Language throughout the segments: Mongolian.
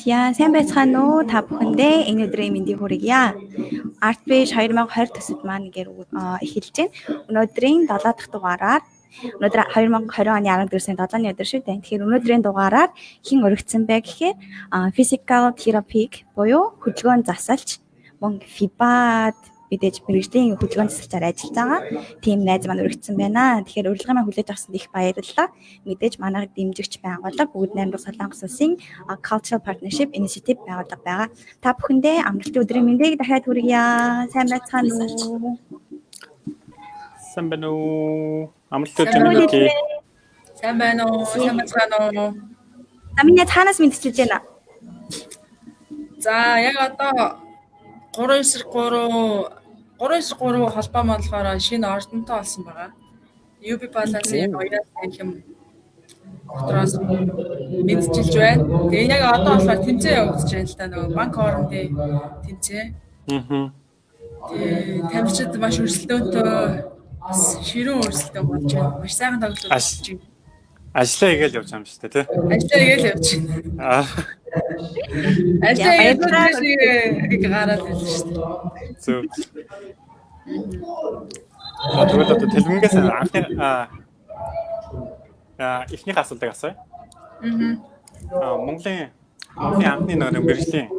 Яа, сайн байцгаана уу? Та бүхэндээ энэ өдрийн мэндийг хүргье. Artfish 2020 төсөвт маань эхэлж байна. Өнөөдрийн 7 дахь дугаараар өнөөдөр 2020 оны 14 сарын 7-ны өдөр шүү дээ. Тэгэхээр өнөөдрийн дугаараар хэн өргөцсөн бэ гэхээр physical therapy буюу хөдөлгөөн засалч мөн FIBA-д мэдээж мэргэжлийн хөдөлгөөн засалчаар ажиллаж байгаа тийм найз маань өргөцсөн байна. Тэгэхээр урилгын маань хүлээж авсанд их баярлалаа. Мэдээж манайг дэмжигч байгууллага Бүгд найрамдах Солонгос улсын Cultural Partnership Initiative байгууллага байгаа. Та бүхэндээ амралтын өдрийн мэндийг дахиад хүргье. Сайн байцгаана уу? Сайн байна уу? Амралтын өдрийн мэндийг. Сайн байна уу? Сайн байцгаана уу? Амине цаанаас мэдчилж байна. За яг одоо 393 холбоо маань болохоор шинэ ордонтой болсон байгаа. UB Balance-ийн уяасан юм дотроос мэдчилж байна. Тэгээ яг одоо болохоор тэмцээн явагдаж байна л та нөгөө банк хоорондын тэмцээн. Тэгээ тамирчид маш өрсөлдөөнтэй бас ширүүн өрсөлдөөн болж байна. Маш сайхан тоглож байна. Ажлаа хийгээл явж байгаа юм шүү дээ, тий? Ажлаа хийгээл явж байна. Ажлаа хийгээл гараад ирсэн шүү дээ. Зөв. Тэгвэл одоо телевизээс анхны эхнийх асуултыг асууя. Монголын анхны нэг мэргэжлийн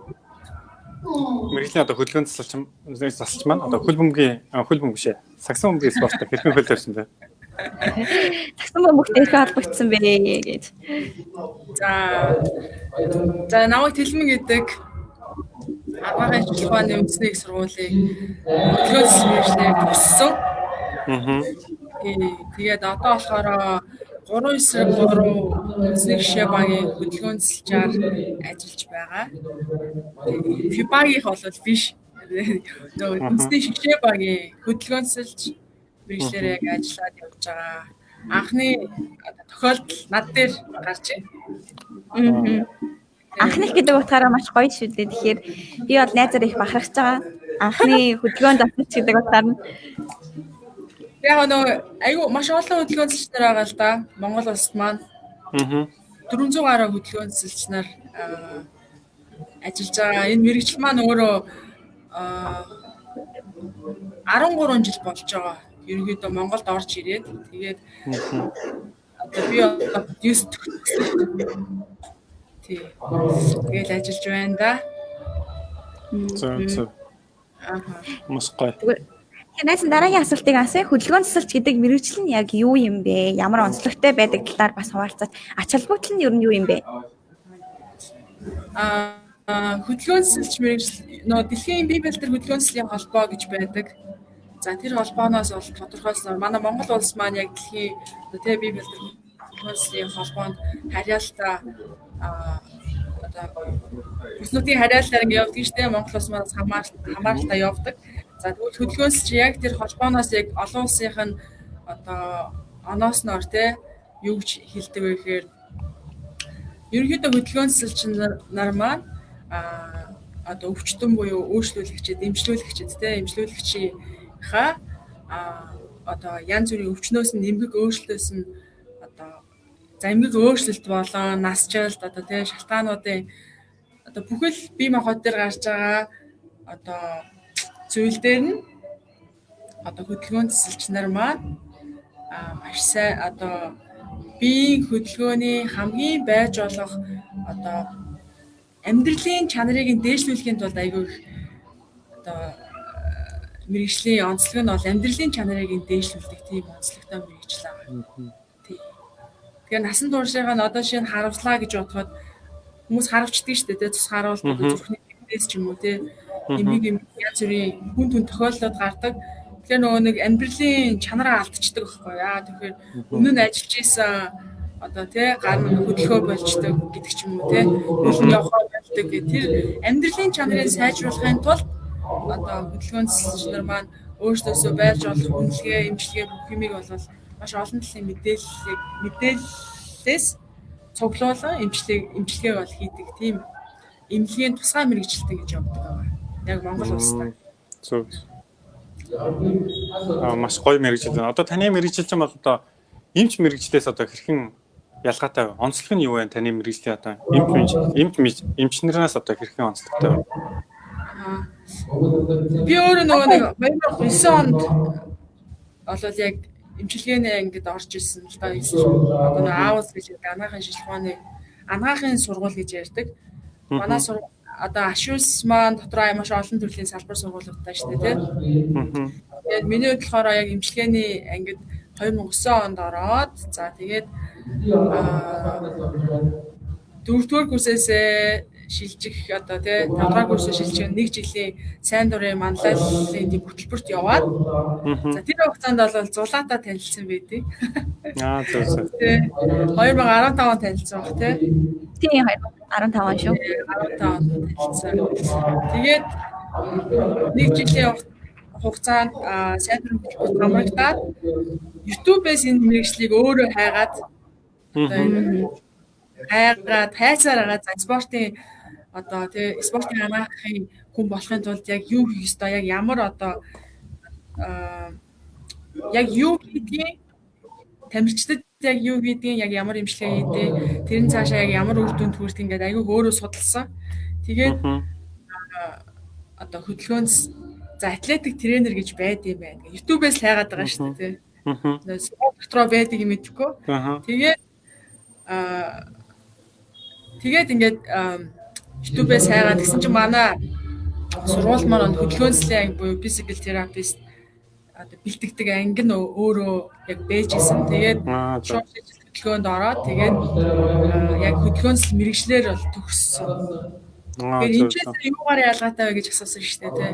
одоо хөдөлгөөн засалч маань одоо хөл бөмбөг бишээ. Сагсан бөмбөгийн спортод хэрхэн хөл тавьсан бэ? Сагсан бөмбөгтэй холбогдсон бэ гэж. За намайг Тэлмэн гэдэг Аргагийн шилхууны үндэсний их сургуулийн хөдөлгөөн засалчаар төгссөн. Тэгээд одоо болохоор 393 үндэсний гишээ багийн хөдөлгөөн засалчаар ажиллаж байгаа. FIBA-ийн бол биш. Нөгөө үндэсний гишээ багийн хөдөлгөөн засалч мэргэжлэр яг ажиллаад явж байгаа. Анхны тохиолдол над дээр гарч байна. Анхных гэдэг утгаараа маш гоё шүү дээ. Тэгэхээр би бол найзаар их бахархаж байгаа. Анхны хөдөлгөөн засалч гэдэг утгаар нь яг нөгөө айгүй маш олон хөдөлгөөн засалч нар байгаа л да. Монгол улсад маань 400 гаруй хөдөлгөөн засалч нар ажиллаж байгаа. Энэ мэргэжил маань өөрөө 13 жил болж байгаа. Ерөнхийдөө Монголд орж ирээд тэгээд одоо би юуст тэгээд ажиллаж байна да. Зөв. Мос гоё. Танаас дараагийн асуултыг асууя. Хөдөлгөөн засалч гэдэг мэргэжил нь яг юу юм бэ? Ямар онцлогтой байдаг талаар бас хуваалцаад. Ач холбогдол нь ер нь юу юм бэ? Хөдөлгөөн засалч мэргэжил нөө дэлхийн бие бэлтэр хөдөлгөөн заслын холбоо гэж байдаг. За тэр холбооноос бол тодорхойлсноор манай Монгол улс маань яг дэлхийн бие бэлтэр хөдөлгөөн заслын холбоонд харьяалтаа одоо бүснүүдийн харьяалтаар явдаг шүү дээ. Монгол улс маань хамааралтай явдаг. За тэгвэл хөдөлгөөн засалч яг тэр холбооноос яг олон улсынх нь одоо оноосноор юу гэж хэлдэг вэ гэхээр ерөнхийдөө хөдөлгөөн засалч нар маань одоо өвчтөн буюу өөрчлөлөгчд, эмчлүүлэгчийнхаа одоо янз бүрийн өвчнөөс нь эмгэг өөрчлөлтөөс нь одоо эмгэг өөрчлөлт болон насжилт одоо шалтгаануудын одоо бүхэл бие махбод дээр гарч байгаа одоо зүйл дээр нь одоо хөдөлгөөн засалч нар маань маш сайн одоо биеийн хөдөлгөөний хамгийн байж болох одоо амьдралын чанарыг нь дээшлүүлэхийн тулд айгүй их одоо мэргэжлийн онцлог нь бол амьдралын чанарыг нь дээшлүүлдэг тийм онцлогтой мэргэжил байгаа. Тэгэхээр насан туршийнхаа нь одоо шинэ харавслаа гэж бодоход хүмүүс харавчдаг шүү дээ. Цус харавал зүрхний нэмээс ч юм уу эмийг янз бүрийн хүн тохиолдолд гардаг. Тэгэхээр нөгөө нэг амьдралын чанараа алдчихдаг байхгүй яа. Тэгэхээр өмнө нь ажиллаж исэн одоо гар нь хөдөлгөөн болчдөг гэдэг ч юм уу хөлн явахаа болдог гэх тэр амьдралын чанарыг сайжруулахын тулд одоо хөдөлгөөн засалч нар маань өөрсдөөсөө байж болох үнэлгээ, эмчилгээ бүх юмыг бол маш олон талын мэдээллээс цуглуулсан эмчилгээ бол хийдэг тийм эмнэлгийн тусгай мэргэжилтэй гэж явдаг байгаа. Яг Монгол улстай. Зөв. Маш гоё мэргэжил байна. Одоо таны мэргэжил ч юм бол одоо эмч мэргэжлээс одоо хэрхэн ялгаатай вэ? Онцлог нь юу вэ? Таны мэргэжлийн одоо эмчнэрээс одоо хэрхэн онцлогтой вэ? Би өөрөө нөгөө нэг 2009 онд болоод яг эмчилгээний ангид орж ирсэн л да. Одоо нөгөө аавс гэж анагаахын сургууль гэж ярьдаг. Манай сургууль одоо ашуус маань дотроо маш олон төрлийн салбар сургуулиудтай шүү дээ, тийм. Тэгээд миний хувьд болохоор яг эмчилгээний ангид 2009 онд ороод за тэгээд 4-р курсээсээ шилжих одоо тий 5-р курсээ шилжих 1 жилийн сайн дурын манлайллын тийм хөтөлбөрт яваад за тэр хугацаанд бол зулаатаа танилцсан байдیں۔ Зөв. 2015 онд танилцсан баг тий. Тийм 2015 он шүү. 15 онд танилцсан. Тэгээд 1 жилийн хугацаанд сайн дурын хөтөлбөрт хамрагдаад YouTube-ээс энэ мэргэжлийг өөрөө хайгаад хайцаараа за спортын одоо тий спортын анагаахын хүн болохын тулд яг юу хийх ёстой, яг ямар одоо яг юу хийдгийг тамирчдад яг юу хийдгийг яг ямар имчилгээ хийдэг тэрэн цаашаа яг ямар үр дүнд хүрэх ингээд аягүй өөрөө судалсан. Тэгээд одоо хөдөлгөөнс за атлетик тренер гэж байд юм байна. YouTube-ээс хайгаад байгаа шүү дээ тий. Спорт дотроо байдаг юм мэдхгүй. Тэгээд ингээд YouTube-ээс хайгаад гэсэн чинь манай сургууль маань хөдөлгөөнслийн анги буюу physical therapist одоо бэлтгэдэг анги нь өөрөө яг бэж исэн. Тэгээд шууд хөдөлгөөнд ороод тэгээд яг хөдөлгөөнсөл мэрэгчлэр бол төгссөн. Тэгээд энэ ч юугаар ялгаатай вэ гэж асуусан шүү дээ тий.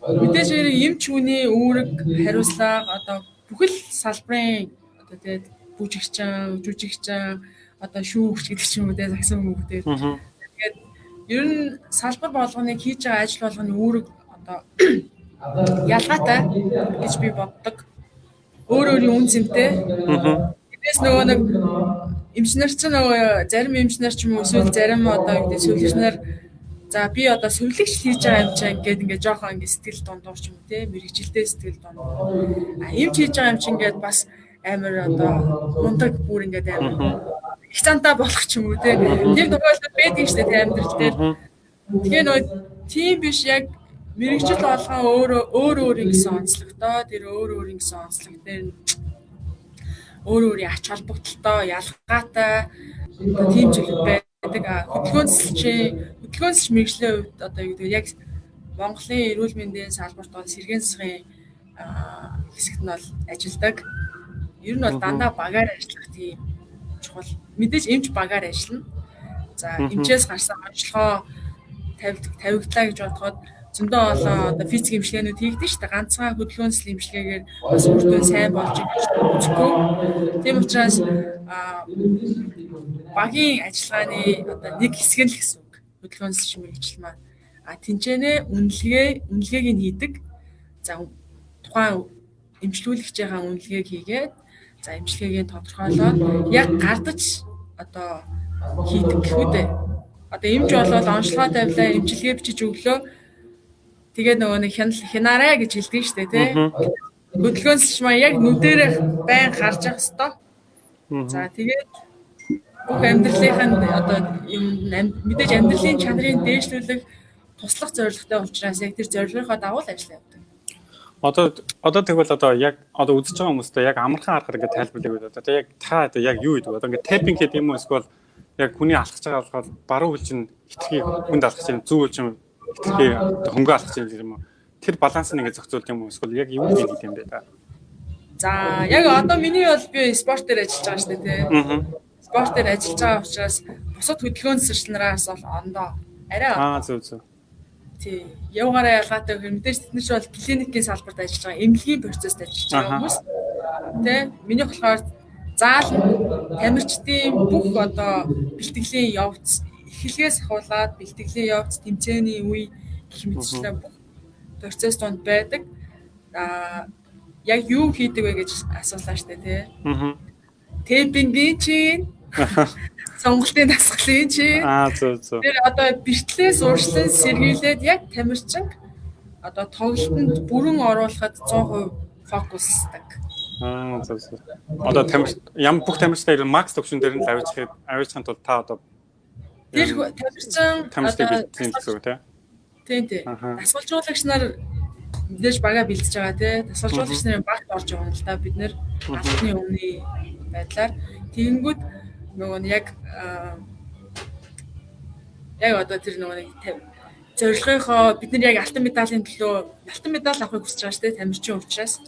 Мэдээж эмч хүний үүрэг хариуцлага одоо бүхэл салбарын одоо тэгээд бүжигчин, жүжигчин одоо шүүгч гэдэг ч юм уу те загсан хүмүүстээр. Тэгээд ер нь салбар болгоныг хийж байгаа ажил болгоны үүрэг одоо ялгаатай гэж би боддог. Өөрийн үн цэнтэй. Тэрээс нөгөө нэг эмчнэр ч нөгөө зарим эмчнэр ч юм уу эсвэл зарим одоо гэдэг сувлэгчнэр за би одоо сувлэгч хийж байгаа юм чинь ингээд жоохон ингээд сэтгэл дундуур ч юм уу те мэрэгжилтэй сэтгэл дундуур. Эмч хийж байгаа юм чинь ингээд бас амар одоо мундаг бүр ингээд амар их цантаа болох ч юм уу те. Тийм тохиолдол байдаг шүү дээ амьдрал дээр. Тэгээ нөгөө тийм биш яг мэрэгжил болгон өөр гэсэн онцлогтой тэр өөр гэсэн онцлог дээр өөрийн ач холбогдолтой ялгаатай тийм зүйл байдаг. Хөдөлгөөнсч мэрэгжлийн хувьд одоо юу гэдэг яг Монголын эрүүл мэндийн салбарт бол сэргээн засгийн хэсэгт нь бол ажилдаг. Ер нь бол дандаа багаар ажиллах тийм чухал. Мэдээж эмч багаар ажиллана. За эмчээс гарсан онцлогоо тавигдлаа гэж бодоход зөндөө олон одоо физик эмчилгээнүүд хийгдэж шүү дээ. Ганцхан хөдөлгөөнсөл эмчилгээгээр бас үр дүн сайн болж үзэхгүй. Тийм учраас багийн ажиллагааны одоо нэг хэсэг нь л гэсэн үг. Хөдөлгөөнсөл мэргэжил маань тэнцэнэ үнэлгээг нь хийдэг. За тухайн эмчлүүлэгчийн үнэлгээг хийгээд за эмчилгээгийн тодорхойлоод яг гардаж одоо хийдэг гэхүү дээ. Одоо эмч болоод онцлогоо тавилаа, эмчилгээ бичиж өглөө. Тэгээд нөгөө нэг хянаарай гэж хэлдэг шүү дээ, тий. Хөдөлгөөнсч маань яг нүдэрээ байн харж явах хэвээр. За тэгээд бүх амьдралынхаа одоо юм мэдээж амьдралын чанарыг дээшлүүлэх туслах зорилготой учраас яг тэр зорилгынхоо дагуу л ажиллаа явдаг. Одоо тэгвэл одоо яг одоо үзэж байгаа хүмүүстээ яг амархан аргаар ингээд тайлбарлая гэдэг. Одоо яг та одоо яг юу гэдэг вэ? Одоо ингээд тайпинг гэдэг юм уу эсвэл яг хүний алхаж байгаа болохоор баруун хөл чинь хитрхи хүнд алхаж байгаа, зөв хөл чинь хитрхи хөнгө алхаж байгаа юм уу? Тэр баланс нь ингээд зохицуулт юм уу? Эсвэл яг юу гэдэг юм бэ та? За яг одоо миний бол би спорт дээр ажиллаж байгаа шүү дээ, тий. Спорт дээр ажиллаж байгаа учраас бусад хөдөлгөөнсөрчнөөс бол ондоо арай. Зөв. Тий. Явгаараа ялгаатай гэх мэдээж тэд нар бол клиникийн салбарт ажиллаж байгаа, эмнэлгийн процессд ажиллаж байгаа хүмүүс. Тэ? Миний болохоор заална тамирчдын бүх одоо бэлтгэлийн явц эхлэлгээс ахуулаад бэлтгэлийн явц тэмцээний үе гэх мэтчлэн бүх процесс донд байдаг. Яг юу хийдэг вэ гэж асуулаа штэ тий. Тейпингийн чинь сонголтын дасгалын чинь зөв. Тэр одоо бэртлээс урьдчилан сэргийлээд яг тамирчин одоо тоглолтод бүрэн оруулахад 100% фокусдаг. зөв. Одоо бүх тамирчтай макс төвшин дээр нь л авчихсан тул та одоо Тэр тамирчин тамирчтай бэлдсэн гэсэн үг тийм. Тийм. Дасгалжуулагч нар мэдээж бага бэлдэж байгаа тий. Дасгалжуулагч нарын багт орж байгаа юм л да. Бид нэр албаны өмнө байдлаар тэгэнгүүт нөгөө нь яг одоо тэр нөгөө нэг зорилгынхоо бид нар яг алтан медалийн төлөө алтан медаль авахыг хүсэж байгаа шүү дээ тамирчин учраас.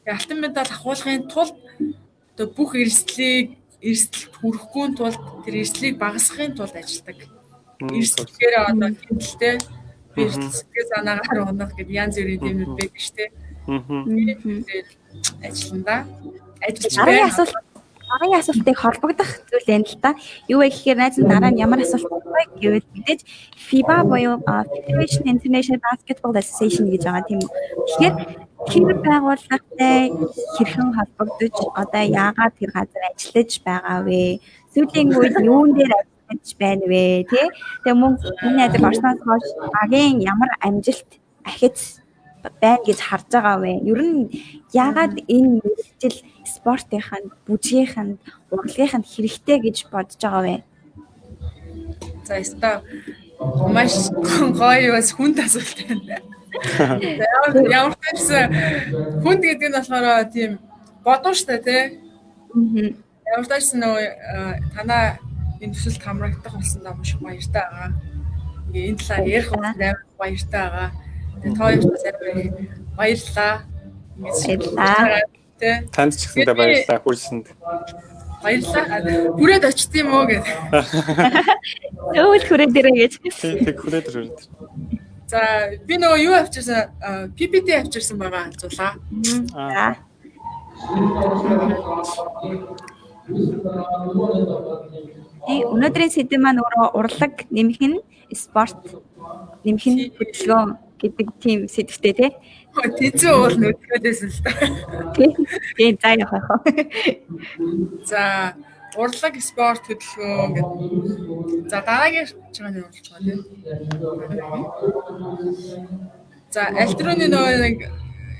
Яг алтан медаль авахын тулд одоо бүх эрсдэлд хүрэхгүй тулд тэр эрсдлийг багасгахын тулд ажилладаг. Эрсдлээр одоо хэмтэлтэй би сэтгэл санаагаар унах гэдэг янз бүрийн юмуд байдаг шүү дээ. Ажиллана. Дараагийн асуултыг холбогдох зүйл энэ л та. Юу вэ гэхээр найз нь дараа нь ямар асуулт вэ гэвэл мэдээж FIBA буюу Federation International Basketball Association гэж байгаа тийм. Тэгэхээр тэр байгууллагатай хэрхэн холбогдож одоо яагаад тэр газар ажиллаж байгаа вэ? Сүүлийн үед юун дээр ажиллаж байна вэ? Тэгээ мөн энэ ажил орсноос хойш багийн ямар амжилт ахиц байна гэж харж байгаа вэ? Ер нь яагаад энэ мэргэжил спортынханд, бүжгийнхэнд, урлагийнханд хэрэгтэй гэж бодож байгаа вэ? За яста маш гоё бас хүнд асуулт байна. Ямар ч байсан хүнд гэдэг нь болохоор тийм бодон штэ тий. Ямар ч байсан нөгөө танаа энэ төсөлд хамрагдах болсон даа маш баяртай байгаа. Ингээ энэ талаар ярих амар баяртай байгаа. Тэгээд тооёрч бас амар баярлалаа. Баярлалаа. Танд ч гэсэндээ баярлалаа хүрсэнд. Баярлалаа. Хүрээд очт юм уу гэдэг. Өөл хүрээд ирээ гэж. Тэг хүрээд ирээ. За би нөгөө юу авчирсан PPT авчирсан байгаа зулаа. За. Өнөөдрийн сэдэв маань өөрөө урлаг нэмэх нь спорт нэмэх нь хөдөлгөөн гэдэг тийм сэдвтэй тий. Тэзүү уул нүдгөөдөөс л та. Тийм за явах. За урлаг спорт хөдөлгөөн гэдэг. За дараагийн чагааны уралж байгаа тийм. За альтрооны нөгөө нэг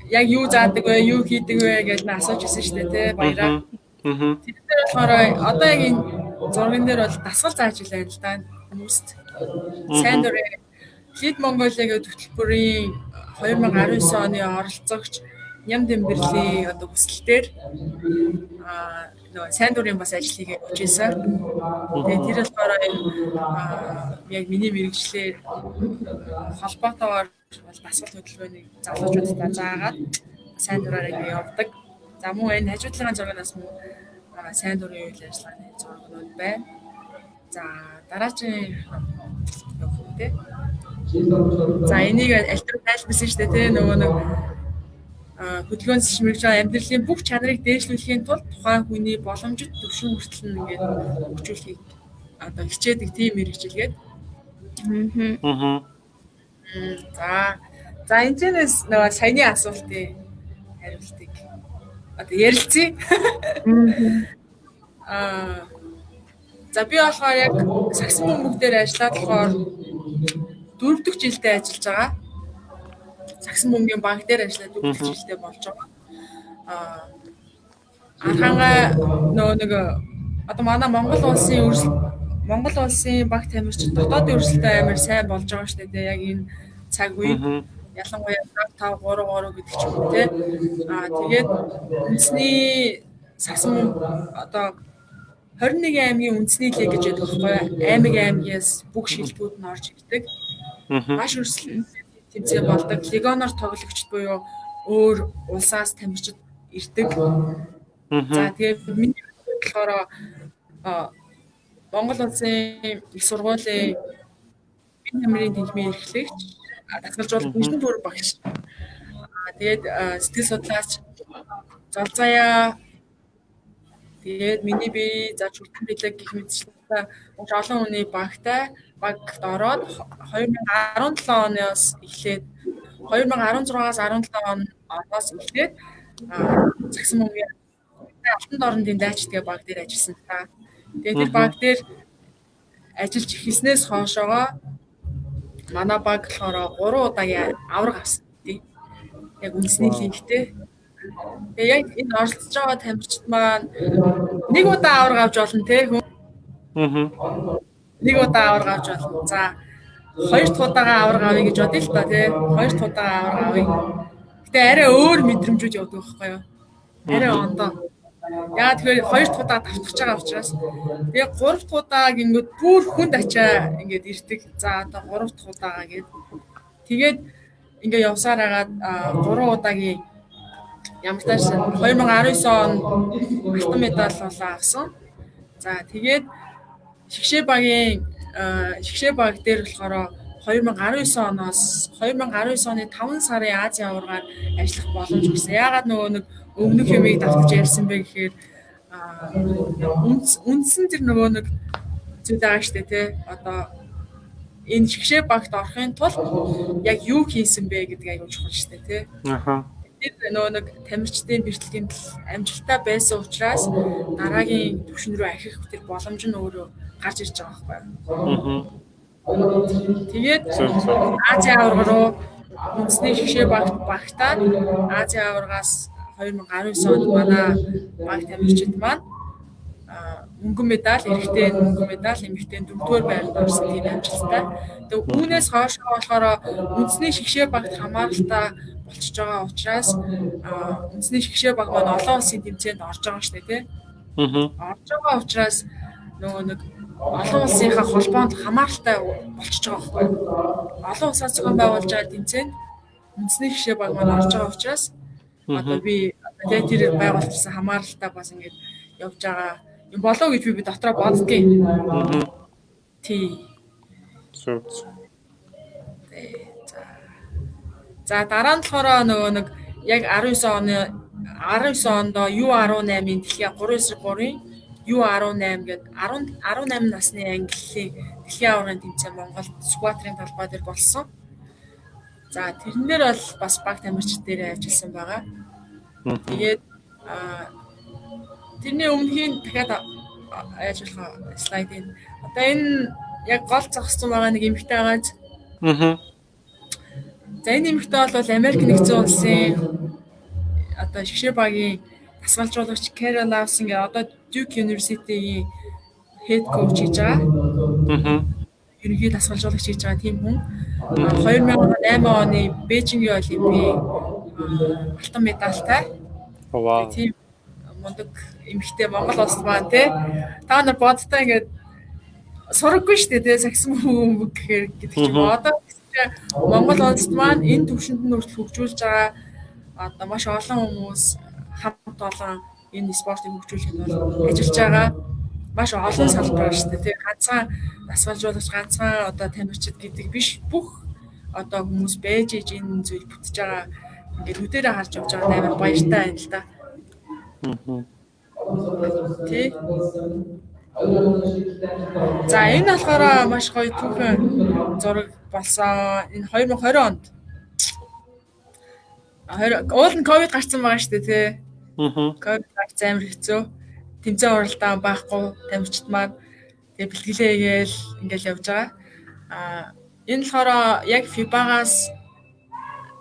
яг юу заадаг вэ, юу хийдэг вэ гэж асууж ирсэн шүү дээ тий. Баяраа. Тэр дээр болохоор одоо яг энэ зурган дээр бол дасгал зааж илээ л да хүмүүст. Сайн дурын Лид Монголиагийн хөтөлбөрийн 2019 оны оролцогч Ням Дэмбэрлийн одоо хүсэлтээр нөгөө сайн дурын бас ажил хийгээд өчөөсөн. Тэгээд тэр болохоор яг миний мэрэгчлэр холбоотойгоор бол дасгал хөтөлбөрийн залуучуудтай заагаад сайн дураар ингэ явдаг. За мөн энэ хажуудлын зургаас мөн сайн дурын үйл ажиллагааны зургууд байна. За дараагийн явах үү? За энийг альтернатив тайлбарсан шүү дээ тий нөгөө нэг хөдөлгөөнс шимэрж байгаа амьдралын бүх чанарыг дээшлүүлэхийн тулд тухайн хүний боломжит төвшин хүртэл нь ингээд хөгжүүлэхийг одоо хичээдэг тийм мэрэгжилгээд. За энэчнээс нөгөө саяны асуултын хариултыг одоо ярилцъя. За би болохоор яг сагсан бөмбөг дээр ажиллаад болохоор 4 дахь жилдээ ажиллаж байгаа. Сагсан бөмбөгийн банк дээр ажиллаад 4 дахь жилдээ болж байгаа. Анхаага нөгөө нэг одоо манай Монгол улсын банк тамирчин дотоодын өрсөлдөөн амар сайн болж байгаа шүү дээ. Яг энэ цаг үед ялангуяа 533 гэдэг ч юм уу те. Тэгээд үндэсний сагсан одоо 21 аймгийн үндэсний лиг гэж яддаг байхгүй аймаг аймгаас бүх шилбүүд нь орж ирдэг. Маш өрсөлдөөн тэмцээн болдог. Лигоноор тоглогчд буюу өөр улсаас тамирчид ирдэг. За тэгээд миний болохоор Монгол улсын их сургуулийн бие тамирын тэнхимийн эрхлэгч дасгалжуулалт бүжгийн төр багш. Тэгээд сэтгэл судлаач Золзаяа тэгээд миний бие за чөлтөн билег гэх мэтчлээ олон хүний багт ороод 2017 оноос эхлээд 2016-аас 17 оноос эхлээд Сагсан бөмбөгийн Алтан дорнодын дайчдгийн баг дээр ажилласан та. Тэгээд тэр баг дээр ажиллаж эхэлснээс хойшоогоо манай баг болохоор 3 удаагийн авраг авсан. Яг үндэсний лигтэй. Тэгээ яг энэ оролцож байгаа тамирчид маань нэг удаа авраг авч болно те хүн. Нэг удаа авраг авч болно. За хоёр дахь удаага авраг авъя гэж бодъё л та те. Хоёр дахь удаага авраг авъя. Гэтэ арай өөр мэдрэмжүүд явдаг байхгүй юу? Арай ондоо. Яа тэгэхээр хоёр дахь удаа давтгаж байгаа учраас тэгээ гурав дахь удаа гингүүд бүр хүнд ачаа ингээд ирдэг. За одоо гурав дахь удаагаа гээд тэгээд ингээд явсаар хагаад 3 удаагийн ямар тааш 2019 он алтан медаль болоо авсан. За тэгээд шгшээ баг дээр болохоор 2019 оноос 2019 оны 5 сарын Азийн аваргаар ажиллах боломж өгсөн. Яагаад нөгөө нэг өмнөх юмыг давтаж ярьсан бэ гэхээр үндсэн тэр нөгөө нэг зүйл байгаа штэ тий. Одоо энэ шгшээ багт орохын тулд яг юу хийсэн бэ гэдэг аягүй чухал штэ тий. Тэр нөгөө нэг тамирчдын бэртлэгийн амжилттай байсан учраас дараагийн түвшин рүү ахих тэр боломж нь өөрөө гарч ирж байгаа байхгүй юу. Тэгээд Азийн аварга руу үндэсний шгшээ багтаад Азийн аваргаас 2019 онд манай баг тамирчид маань мөнгөн медаль, эрэгтэй мөнгөн медаль, эмэгтэй 4-р байранд орсон тийм амжилттай. Тэгээд үүнээс хойш болохоор үндэсний шгшээ багт хамааралтай болчихж байгаа учраас үндэсний шгшээ баг маань олон улсын тэмцээнд орж байгаа шүү дээ, тий. Орж байгаа учраас нөгөө нэг олон улсынхаа холбоонд хамааралтай болчихж байгаа байхгүй юу? Олон улсаас зохион байгуулж байгаа тэмцээнд үндэсний шгшээ баг маань орж байгаа учраас одоо би тэр байгуулсан хамааралтай бас ингэж явж байгаа юм болоо гэж би дотроо боддгийн. Тий. За дараа нь болохоор нөгөө нэг яг 19 онд U18-ийн дэлхийн 3-3-ийн U18 гэдэг 18 насны ангиллын дэлхийн аваргын тэмцээн Монголд скватрын талбай дээр болсон. За тэрнээр бол бас баг тамирчид дээр ажилласан байгаа. Тэгээд тэрний өмнөхийн дахиад ажиллах слайдын одоо энэ яг гол зогссон байгаа нэг эмэгтэй байгааз. За энэ эмэгтэй бол Америк нэгдсэн улсын одоо шгшээ багийн дасгалжуулагч Carol Lawson гээ одоо Duke University-ийн head coach хийж байгаа. Ерөнхий дасгалжуулагч хийж байгаа тийм хүн. 2008 оны Бээжингийн Олимпийн алтан медальтай. Вау. Тийм мундаг эмэгтэй Монгол улс маань тий. Та нар бодтой ингээд сураггүй шүү дээ тий. Саксон мөнгө гэхээр гэдэг чинь одоо Монгол улс маань энэ төвшөнд нь хүртэл хөгжүүлж байгаа одоо маш олон хүмүүс хамт олон энэ спортыг хөгжүүлэхэд бол ажиллаж байгаа. Маш олон салбар шүү дээ тий. Ганцхан дасгалжуулагч, ганцхан одоо тамирчид гэдэг биш бүх одоо хүмүүс байж энэ зүйл бүтэж байгаа. Ингээд үдээрээ харж явж байгаа амар баяртай байна л да. Тий. За энэ болохоор маш гоё түүхэн зураг болсон. Энэ 2020 онд. Уул нь ковид гарсан байгаа шүү дээ тий. Ковид гарсан амар хэцүү. Тэмцээн уралдаан байхгүй тамирчид маань тэгээ бэлтгэлээ хийгээл ингээл явж байгаа. Энэ болохоор яг FIBA-гаас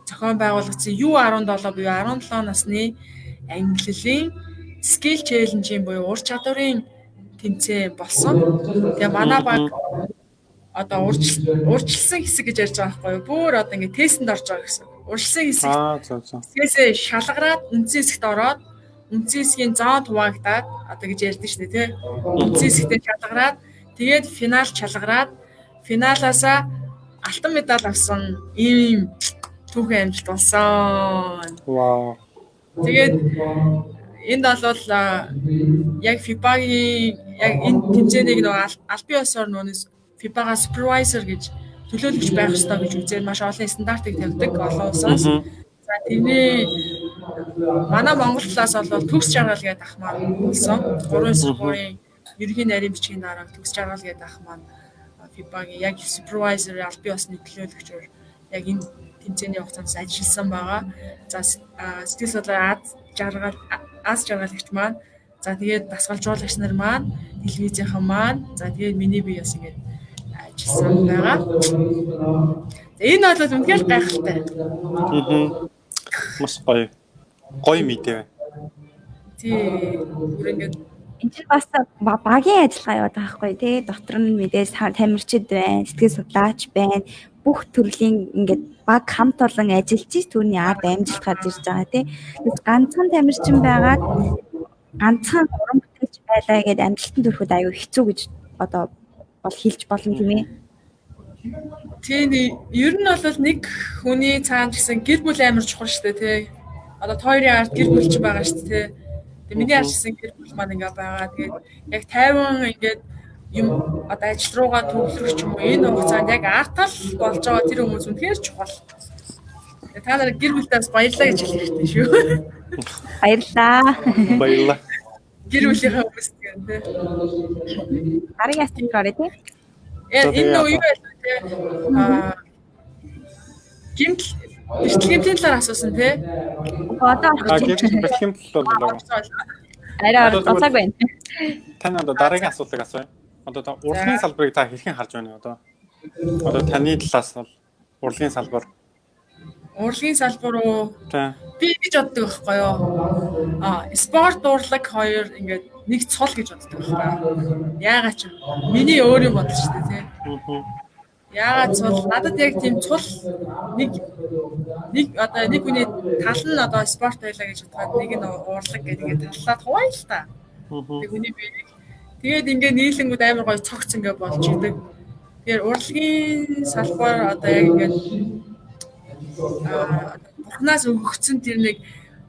зохион байгуулагдсан U17 буюу 17 насны ангиллын skill challenge-ийн буюу ур чадварын тэмцээн болсон. Тэгээ манай баг одоо урьдчилсан хэсэг гэж ярьж байгаа байхгүй юу? Бүр одоо ингэ тестэнд орж байгаа гэсэн. Урьдчилсан хэсэг. Тэгээсээ шалгараад үндсэн хэсэгт ороод үндсэн хэсгийн зонд хуваагдаад одоо гэж ярьдэн шүү дээ тий. Үндсэн хэсэгтээ шалгараад тэгээд финал чалгараад финалаасаа алтан медаль авсан ийм түүхэн амжилт болсон. Вау. Тэгээд энд бол яг FIBA-гийн яг энэ тэмцээнийг нөгөө албан ёсоор нөгөө FIBA-га supervisor гэж төлөөлөгч байх ёстой гэж үзээд маш олон стандартыг тавьдаг олон улсаас. За тэрний манай Монгол талаас бол төгс жаргал гэдэг ах маань болсон. 3-3-ийн ерөнхий нарийн бичгийн дараа төгс жаргал гэдэг ах маань FIBA-гийн яг supervisor албан ёсны төлөөлөгчөөр яг энэ тэмцээний хугацаанд ажилласан байгаа. За сэтгэл судлаар аз жаргалагч маань, за тэгээд дасгалжуулагч нар маань, телевизийнхан маань, за тэгээд миний бие бас ингэж ажилласан байгаа. За энэ бол үнэхээр гайхалтай. Маш гоё. гоё мэдээ. тий бүр ингээд энэ чинь бас багийн ажиллагаа яваад байгаа байхгүй тий. Дотор нь мэдээж тамирчид байна, сэтгэл судлаач байна. Бүх төрлийн ингээд баг хамт олон ажиллаж түүний ард амжилт гарч ирж байгаа тий. Тэгээс ганцхан тамирчин байгаад ганцхан уран бүтээлч байлаа гэдээ амжилтанд хүрэхэд аюу хэцүү гэж одоо бол хэлж болно тийм ээ. тийм ер нь бол нэг хүний цаана гэсэн гэр бүл амар чухал шүү дээ тий. Одоо хоёрын ард гэр бүл ч байгаа шүү дээ тий. Тэгээ миний арчсан гэр бүл маань ингээ байгаа. Тэгээд яг 50 ингээд юм одоо ажил руугаа төвлөрөх юм уу энэ хугацаанд яг артал болж байгаа тэр хүмүүс үнэхээр чухал. Тэгээ та нар гэр бүлдээс баярлалаа гэж хэлэх хэрэгтэй шүү. Баярлалаа. Баярлалаа. Гэр бүлийнхээ хүмүүст гэдэг. Дараагийн асуулт гараа тий. Энэ нөө юу байлаа тий. Гимтлийн талаар асуусан тий. Одоо бэлтгэм бол арай орцог байна. тань одоо дараагийн асуултыг асууя. Одоо урлагийн салбарыг та хэрхэн харж байна одоо? Одоо таны талаас бол урлагийн салбар. Урлагийн салбар уу? За. Би гэж боддог байхгүй юу? Спорт урлаг хоёр ингээд нэг цол гэж боддог байхгүй юу? Яагаад ч миний өөрийн бодол шүү дээ тий. Яагаад цул надад яг тийм цул нэг одоо нэг хүний тал нь одоо спорт байлаа гэж бодоход нэг нь урлаг гэдэг ингээд таллаад хуваая л та. Тэг хүний биеийг тэгээд ингээд нийлэнгүүд амар гоё цогц ингээд болж идэг. Тэгэхээр урлагийн салбар одоо яг ингээд бурхнаас өгөгдсөн тэр нэг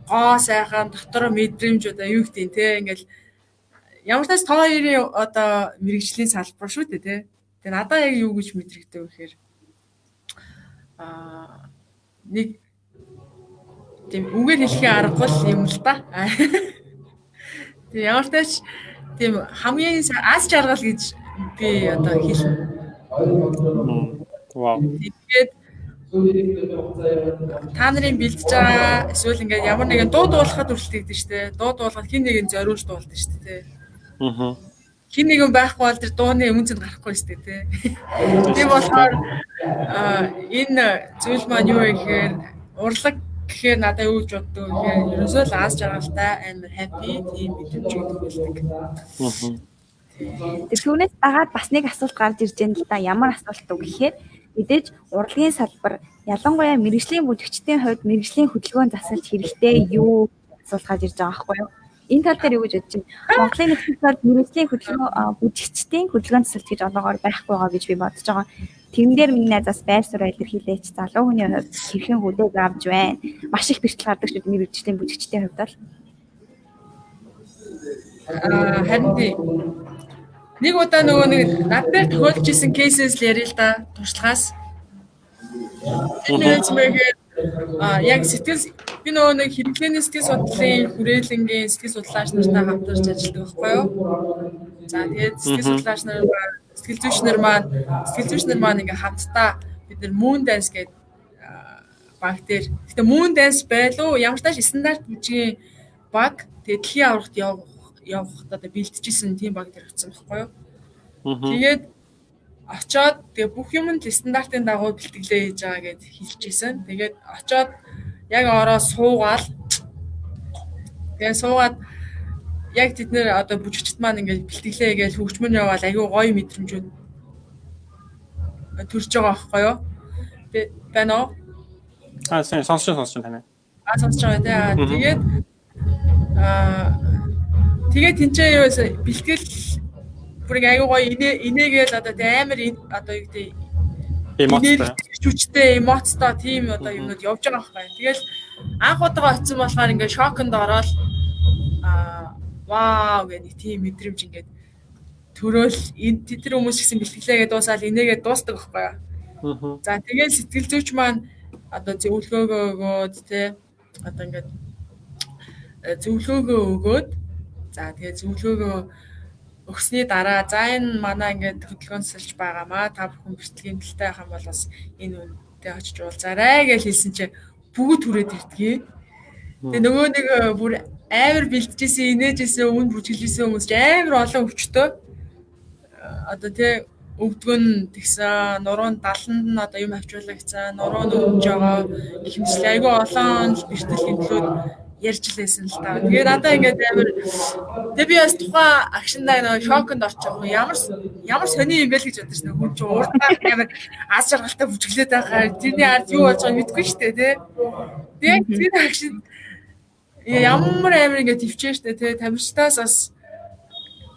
гоо сайхан дотор мэдрэмж одоо юу гэдэг те ингээл ямар ч тач тоо хоёрын одоо мэрэгжлийн салбар шүү дээ те. Тэгээ надаа яг юу гэж мэдрэгдэв вэ гэхээр нэг тийм үгээр хэлхийн аргагүй юм л да. Тэгээ ямар ч тач тийм хамгийн аз жаргал гэж би одоо хэлнэ. Вау. Тэгээд та нарын бэлдэж байгаа эсвэл ингээд ямар нэгэн дуу дуулахад хүртэл гэдэг штэ. Дуу дуулахад хин нэгэн зориулж дуулдаг штэ тий. Хин нэгэн байхгүй бол тэр дууны үнцэнд гарахгүй штэ тий. Тийм болохоор энэ зүйл маань юу вэ гэхээр урлаг гэхээр надад юу гэж боддог вэ гэхээр ерөөсөө л аз жаргалтай амар happy тийм мэдрэмж өгдөг. Тэр түүнээс дагаад бас нэг асуулт гарч ирж байна л да. Ямар асуулт вэ гэхээр мэдээж урлагийн салбар ялангуяа мэрэгжлийн бүжигчдийн хувьд мэрэгжлийн хөдөлгөөн засалж хэрэгтэй юу асуулт гарч ирж байгаа байхгүй юу? Энэ тал дээр юу гэж бодож байна? Монголын нэгдсэн тал мэрэгжлийн хөдөлгөөн бүжигчдийн хөдөлгөөн засалж гэж одоогоор байхгүй байгаа гэж би бодож байгаа. Тэрэн дээр миний найзаас байр суурь илэрхийлээч залуу хүний хувьд хэрхэн хүлээг авч байна? Маш их бэртэл гардаг шүү дээ мэрэгжлийн бүжигчдийн хувьд бол. Харин нэг удаа нөгөө нэг надад тохиолж исэн кейсээс л ярил л да туршлагаас. Яг сэтгэл би нөгөө нэг хэрэглээний сэтгэл судлалын хүрээлэнгийн сэтгэл судлаач нартай хамтарч ажилладаг байхгүй юу? За тэгээд сэтгэл судлаач нар сэтгэл зүйч нар маань ингээ хамтдаа бид нар Moon Dance гэдэг баг дээр. Гэтэ Moon Dance байлуу ямар ч тааш стандарт бүжгийн баг тэгээд дэлхийн аврагт явах одоо бэлтжижсэн тийм баг дээр очсон байхгүй юу? Тэгээд очоод тэгээ бүх юм нь стандартын дагуу бэлтгэлээ хийж байгаа гэд хэлчихсэн. Тэгээд очоод яг ороо суугаал. Тэгээд суугаад яг тэд нэр одоо бүжигчд маань ингээд бэлтгэлээ гээл хөгжмөн яваал аюу гоё мэдрэмжүүд төрж байгаа байхгүй юу? Байна уу? Сонсож тань. Сонсож байгаа тий. Тэгээд тэнцээ юу вэ? Бэлтгэл бүр аюу гоё инээгээл одоо амар одоо юу гэдэг эмоцтой хүчтэй эмоцтой тийм одоо юмнууд явж байгаа байхгүй. Тэгэл анх удаага очсон болохоор ингээд шоконд ороод вау гэх нэг тийм мэдрэмж ингээд төрөөл тэр хүмүүс гэсэн бэлтгэлээгээ дуусаад инээгээд дуустдаг байхгүй. За тэгээд сэтгэл зүйч маань одоо зөвлөгөөгөө өгөөд те одоо ингээд зөвлөгөөгөө өгөөд за тэгээд зөвлөгөөгөө өгсний дараа за энэ манай ингээд хөдөлгөөн засалж байгаамаа та бүхэн бэлтгэлийн талтай байх юм бол бас энэ үнэтэй очиж уулзаарай гэж хэлсэн чинь бүгд түрээд ирдгээ. Тэгээ нөгөө нэг бүр амар бэлтжсэн, инээжсэн, үн бүжиглэсэн хүмүүс амар олон өвчтөө одоо тий өвдгөн тэгсэн, нуруунд даланд нь одоо юм авчруулагдсан, нуруу нөвж байгаа их юмсэл айгүй олон бэртэл хэмтлүүд ярьж лээсэн л та. Тэгээд надаа ингээд амар тэг би бас тухайн акшндаа нэг шоконд орчих. Ямар сони юм бэ л гэж бодож байна. Хүн чинь урдаа амар аз жаргалтай бүжиглээд байгаа. Тэрний ард юу болж байгааг мэдэхгүй шүү дээ, тий. Тэгээд тэр акшн ямар амар ингээд төвчээ штэ тий. Тамирчдаас бас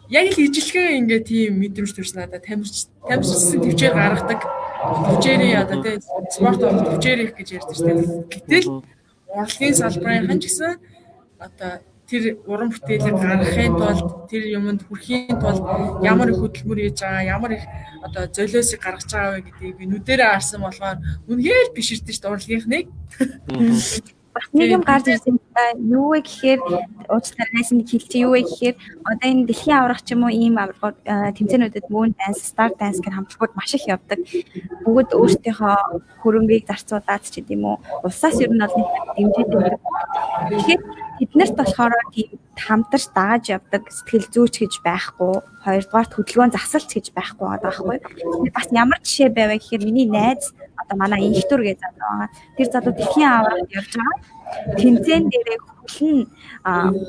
яг л ижилхэн ингээд тийм мэдрэмж төрсөн надад тамирчсан төвчээр гаргадаг. Төвчээрийн одоо тий спорт төвчээр их гэж ярьдаг штэ. Гэтэл урлагийн салбарын ч гэсэн одоо тэр уран бүтээлийг гаргахын тулд тэр юмд хүрэхийн тулд ямар их хөдөлмөр хийж байгаа, ямар их одоо золиосыг гаргаж байгаа вэ гэдгийг би нүдэрээ харсан болохоор үнэхээр биширдэж ш урлагийнхныг. Бас нэг юм гарч ирсэн юу вэ гэхээр уучлаарай нэг хэлчих юу вэ гэхээр одоо энэ дэлхийн аврах ч юм уу ийм аврагууд тэмцээнүүдэд moon dance, star dance гэх хамтлагууд маш их явдаг. Бүгд өөрсдийнхөө хөрөнгийг зарцуулаад ч гэдэм үү улсаас ер нь бол дэмжиж өгдөг. Тэгэхээр тэднэрт болохоор тийм хамтарч дааж явдаг сэтгэл зүйч гэж байхгүй, хоёрдугаарт хөдөлгөөн засалч гэж байхгүй байгаа байхгүй. Бас ямар жишээ байваа гэхээр миний найз одоо манай инхтүр гэж залуу байгаа. Тэр залуу дэлхийн аврагт явж байгаа. Тэмцээн дээрээ хүлэн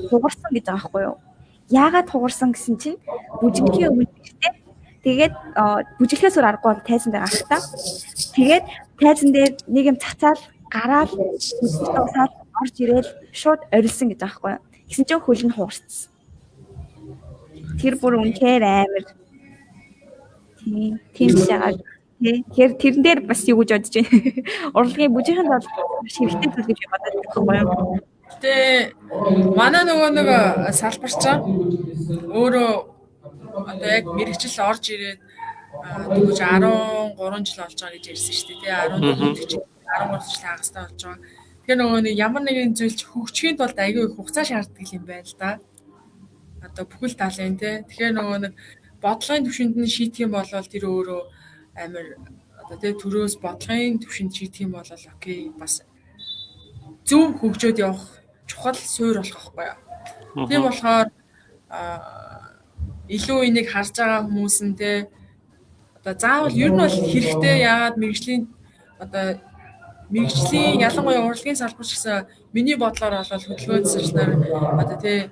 хугарсан гэж байгаа байхгүй юу? Яагаад хугарсан гэсэн чинь бүжиглэхийн өмнө ихтэй. Тэгээд бүжиглэхээс өөр аргагүй бол тайзан дээр гарахтаа. Тэгээд тайзан дээр нэг юм цацаал гараал дуусаад орж ирээл шууд орилсон гэж байгаа байхгүй юу? Гэсэн чинь хөлн хугарсан. Тэр бүр үнэхээр амар. Тийм шагаад. Тэгэхээр тэрэн дээр бас юу гэж бодож байна. Урлагийн бүжигэнд бол маш хэрэгтэй зүйл гэж бодож байгаа юм. Гэтэ манай нөгөө нэг салбарчаа өөрөө одоо яг мэрэгчл орж ирээд тэгэж 13 жил болж байгаа гэж ярьсан шүү дээ. 14 жил 13 жил хагастай болж байгаа. Тэгэхээр нөгөө нэг ямар нэгэн зүйлч хөгжихийн тулд аягүй их хугацаа шаарддаг юм байна л да. Одоо бүхэл талын тий. Тэгэхээр нөгөө нэг бодлогын түвшинд нь шийдэх юм бол тэр өөрөө амар одоо тий төрөөс бодлогын түвшинд шийдэх юм бол окей бас зөв хөгжөөд явах чухал суурь болох байхгүй юу. Тийм болохоор илүү энийг харж байгаа хүмүүс нь тий одоо заавал ер нь бол хэрэгтэй яагаад мэрэгжлийн ялангуяа урлагийн салбар ч гэсэн миний бодлоор бол хөдөлгөөн засагчнаар одоо тий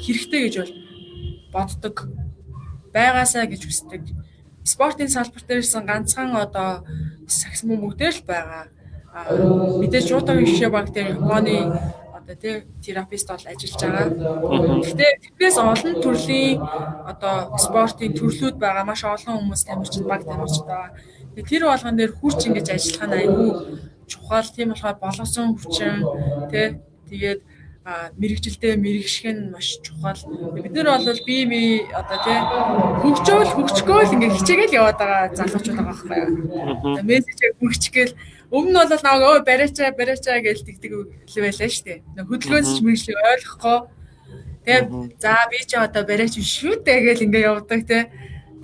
хэрэгтэй гэж боддог байгаасаа гэж хүсдэг. Спортын салбар дээрсэн ганцхан одоо сакс мөнгөтэй л байгаа. Мэдээж шуудагийн жишээ баг дээр Японы одоо тий терапевт бол ажиллаж байгаа. Гэхдээ тэрнээс олон төрлийн одоо спортын төрлүүд байгаа. Маш олон хүмүүс тамирчид баг тамирчид байгаа. Тэр болгон дээр хүрч ингэж ажиллах нь аюу чухал. Тийм болохоор боловсон хүчин тий тэгээд мэрэгжилдээ мэрэгших нь маш чухал. Бид нар бол бие одоо тий хөгжгөөл ингээ хичээгээл яваад байгаа залуучууд байгаа байхгүй юу. Мессежээ хөгжгөөл өмнө нь бол намайг бариачаа гэж тэгдэг л байлаа шүү дээ. Хөдөлгөөнс ч мэрэгжлийг ойлгохгүй. Тэгээд за би ч одоо бариач биш шүү дээ гэж ингээ явдаг тий.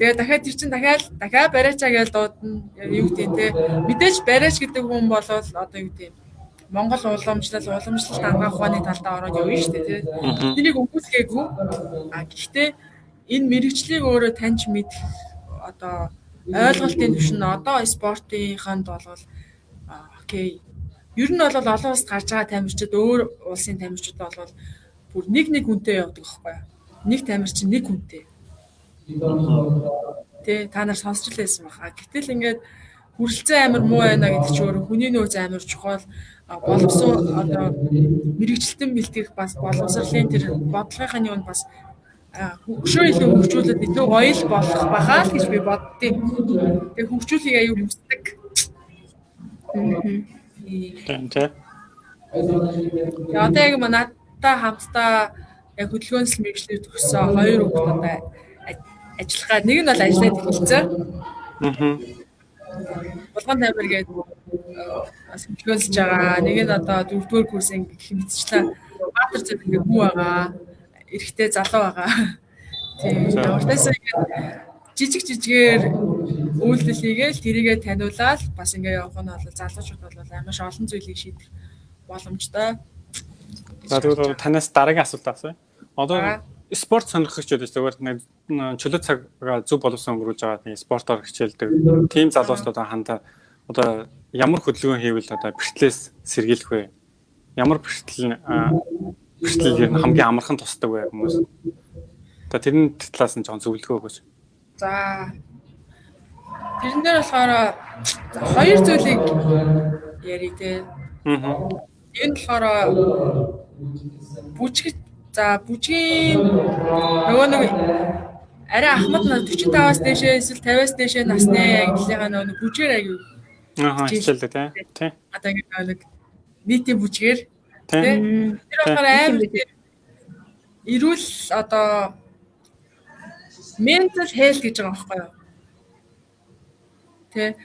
Тэгээд дахиад тэр чинь дахиад бариачаа гэж дуудана. Юу гэдэг тий. Мэдээж бариач гэдэг хүн бол одоо юу гэдэг Монгол уламжлалт хангах ухааны талдаа ороод явна шүү дээ тий. Тэрийг өгүүлгээгүй. Гэхдээ энэ мэрэгчлийг өөрөө таньж мэдэх одоо ойлголтын түвшин одоо спортынханд бол окей. Ер нь бол олон улсад гарч байгаа тамирчид өөр улсын тамирчид бол бүр нэг хүнтэй явдаг байхгүй юу? Нэг тамирчин нэг хүнтэй. Тэ та нар сонсч лээсэн баха. Гэтэл ингээд хүрэлцэн амар муу байна гэдэг чинь өөрөө хүний нөөц амар чухал. Боловсон одоо мэрэгчлэлтэн бэлтгэх бас боловсролын тэр бодлогын юм бас хөгжөө илүү хөгжүүлээд илүү гоё болох байхаа л гэж би боддیں۔ Тэгээ хөгжүүлэх аюул хүсдэг. Одоо яг манайтай хамтдаа яг хөдөлгөөнс мэрэгчлэр төгссөн хоёр хүүхэд одоо ажиллагаа нэг нь бол ажиллаад эхэлсэн. Булган тамир гээд бас хөдөлгөөнсөж байгаа. Нэг нь одоо 4-р курсын гэх мэтчлээ. Баатар зөв ингээ хүү байгаа. Эрэхтэй залуу байгаа. Тийм. Уртаас жижигээр үйлдэл хийгээл тэрийгэ таниулаад бас ингээ явах нь бол залуучууд бол маш олон зүйлийг шийдэх боломжтой. За тэгвэл танаас дараагийн асуулт асууя. Одоо спорт сонирхогчдод зүгээр нэг чөлөө цагаа зөв боловсон өнгөрүүлж байгаа тийм спортоор хичээлдэг тийм залуучууд хандаа одоо ямар хөдөлгөөн хийвэл одоо бэртлээс сэргийлэх вэ? ямар бэрхшээл ер нь хамгийн амархан тусдаг вэ хүмүүс. Одоо тэрний талаас нь жоохон зөвлөгөө өгөөч. За тэрэн дээр болохоор хоёр зүйлийг ярив те. Энэ болохоор бүжгийн нөгөө нэг арай ахмад 45-аас дээшээ эсвэл 50-аас дээшээ насны ангиллынхаа нөгөө бүжгээр аягүй. Хичээлдэг тий. Одоо ингэ нэг нийтийн бүжгээр тий. Тэр болохоор амар эрүүл одоо mental health гэж байгаа байхгүй юу? Тэ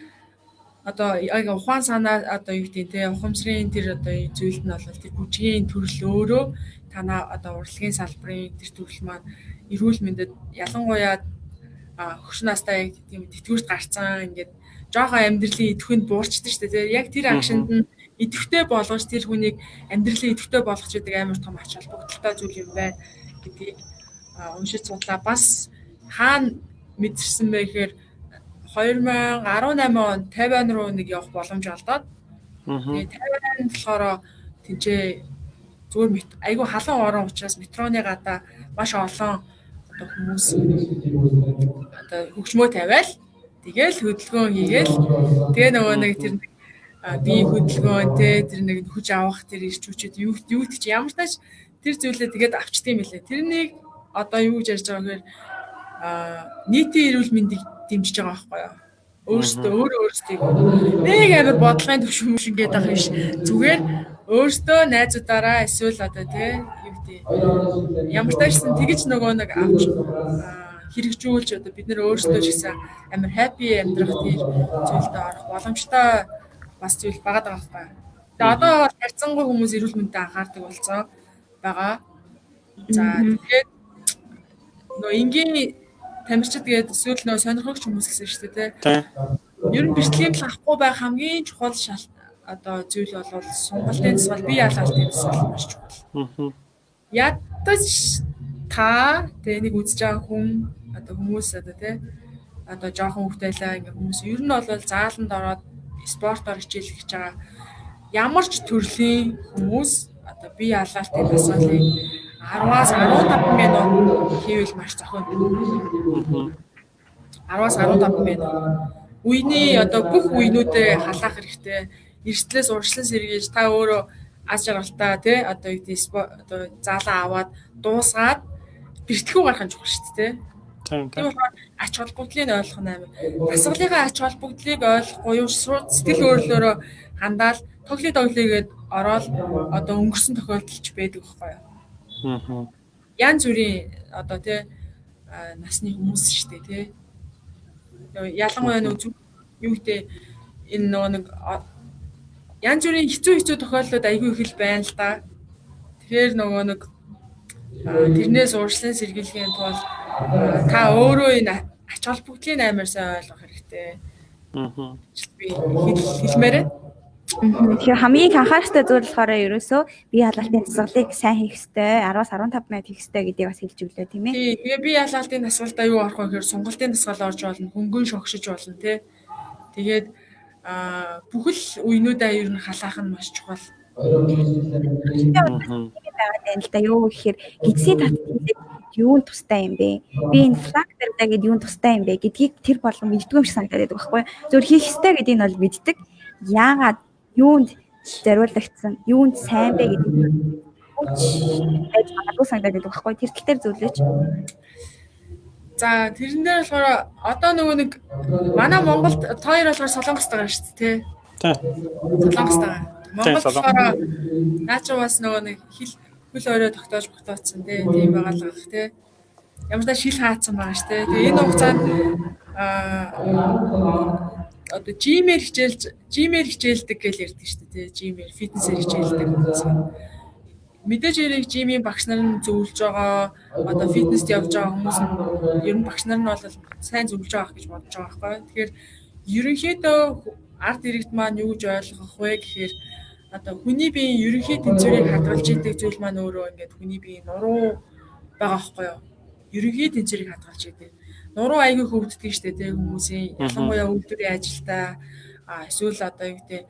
одоо яг ухаан санаа одоо юу гэдэг те ухамсарын тэр одоо зүйлд нь бол тэр бүжгийн төрөл өөрөө танаа одоо урлагийн салбарын тэр төрөл маань эрүүл мэндэд ялангуяа хөгшин настай яг тийм тэтгэврт гарцсан ингээд жоохон амьдралын идэвхэнд буурчдаг шүү дээ. Яг тэр акшнд нь идэвхтэй болгож тэр хүнийг амьдралын идэвхтэй болгож идэг амар том ач холбогдолтой зүйл юм байна гэдгийг уншиж судлаа. Бас хаана мэдэрсэн бэ гэхээр 2018 он Тайван руу нэг явах боломж олдоод. Тэгээ Тайван болохоор тэнцээ зүгээр айгүй халуун орон учраас метроны гадаа маш олон одоо хүмүүс одоо хөгжмөө тавиал тэгээл хөдөлгөөн хийгээл тэгээ нөгөө нэг тэр би хөдөлгөөн тэр нэг хүч авах тэр ирчүүчэд юу чи ямар ч тач тэр зүйлээ тэгээд авчдаг юм лээ. Тэрнийг одоо юу гэж ярьж байгаа гэхээр нийтийн эрүүл мэндийг дэмжиж байгаа байхгүй юу? Өөрөөсөө нэг амар бодлогын төвшин гээд байгаа биш. Зүгээр өөртөө найзуудаараа эсвэл одоо тий юу гэдэг ямар таашсан тэгж нөгөө нэг авч хэрэгжүүлж одоо бид нэр өөрсдөө ч гэсэн амар happy амьдрах тийм зүйлд орох боломжтой бас зүйл байгаа байхгүй юу? Тэгээ одоо харьцангуй хүмүүс эрүүл мэндэд анхаардаг болсон байгаа. За тэгээд нөгөө энгийн тамирчид гээд эсвэл нөө сонирхогч хүмүүс гэсэн шүү дээ тий. Ер нь бичлэгийн авахгүй байх хамгийн чухал одоо зүйл бол сонголтын тусгал бие даалгалтын тусгал маш чухал. Ядаж та тэгээ нэг үзэж байгаа хүн одоо хүмүүс одоо тий одоо жоохон хөвтөлөө ингээ хүмүүс ер нь бол зааланд ороод спортоор хичээл хийж байгаа ямар ч төрлийн хүмүүс одоо бие даалгалтын тусгалыг 10-аас 15 минут хийвэл маш зохион. 10-аас 15 минут. Үений одоо бүх үеинүүдэд халаах хэрэгтэй. Эрсдлээс урьдчилан сэргийж та өөрөө аз жаргалтай тий одоо юу гэдэг одоо заалаа аваад дуусгаад бэртгүү гарах нь чухал шүү дээ. Тийм болохоор ач холбогдлыг ойлгох нь амар. Дасгалынхаа ач холбогдлыг ойлгохгүй юу сэтгэл өөрлөөрөө хандаал тоглоёгээд ороод одоо өнгөрсөн тохиолдолч байдаг байхгүй юу? Янз бүрийн одоо тий насны хүмүүс шүү дээ тий. Ялангуяа нөгөө юу гэдэг энэ нөгөө нэг янз бүрийн хэцүү тохиолдлууд айгүй их л байна л да. Тэгэхээр нөгөө нэг тэрнээс урьдчилан сэргийлэхийн тулд та өөрөө энэ ач холбогдлыг амар сайн ойлгох хэрэгтэй. Би хэлмээрээ. Тэгэхээр хамгийн их анхаарах хэрэгтэй зүйл болохоор ерөөсөө бие даалгалтын дасгалыг сайн хийх хэрэгтэй, 10-аас 15 минут хийх хэрэгтэй гэдгийг бас хэлж өглөө тийм ээ. Тий, тэгээ бие даалгалтын дасгалдаа юу орох вэ гэхээр сонголтын дасгал орж болно, хөнгөн шогшиж болно тий. Тэгээд бүхэл үеинүүдээ ер нь халаах нь маш чухал. Байгаад л да юу гэхээр эцсийн татвар юунд тустай юм бэ? Би энэ фактор гэдэг юунд тустай юм бэ гэдгийг тэр болгон мэддэг юм шиг санагдаад байдаг байхгүй юу? Зөвхөн хийх ёстой гэдгийг нь бол мэддэг. Яагаад юунд зориулагдсан, юунд сайн бэ гэдэг нь байж магадгүй санагдаад байдаг байхгүй юу? Тэр тал дээр зөвлөж. За тэрэн дээр болохоор одоо нөгөө нэг манай Монголд хоёр болохоор Солонгост байгаа шүү дээ тий. Солонгост байгаа. Монголд болохоор наачаа бас нөгөө нэг хөл өрөө тогтоож тогтооцсон тийм байгаа л гэх тий. Ямар ч шил хаацсан байгаа шүү дээ. Тэгээ энэ хугацаанд одоо жимээр хичээлдэг гэж ярьдаг шүү дээ тий. Жимээр фитнесээр хичээлдэг хүмүүс. Мэдээж яриг жимийн багш нар нь зөвлөж байгаа одоо фитнест явж байгаа хүмүүс нь ер нь багш нар нь бол сайн зөвлөж байгаа гэж бодож байгаа байхгүй. Тэгэхээр ерөнхийдөө ард иргэд маань юу гэж ойлгох вэ гэхээр одоо хүний биеийн ерөнхий тэнцвэрийг хадгалж идэг зүйл маань өөрөө ингээд хүний биеийн нуруу байгаа байхгүй юу? Ерөнхий тэнцвэрийг хадгалж идэг. Нуруу айгүй хөвддөг шүү дээ тийм хүмүүсийн ялангуяа үйлдвэрийн ажилдаа эсвэл одоо юу гэдэг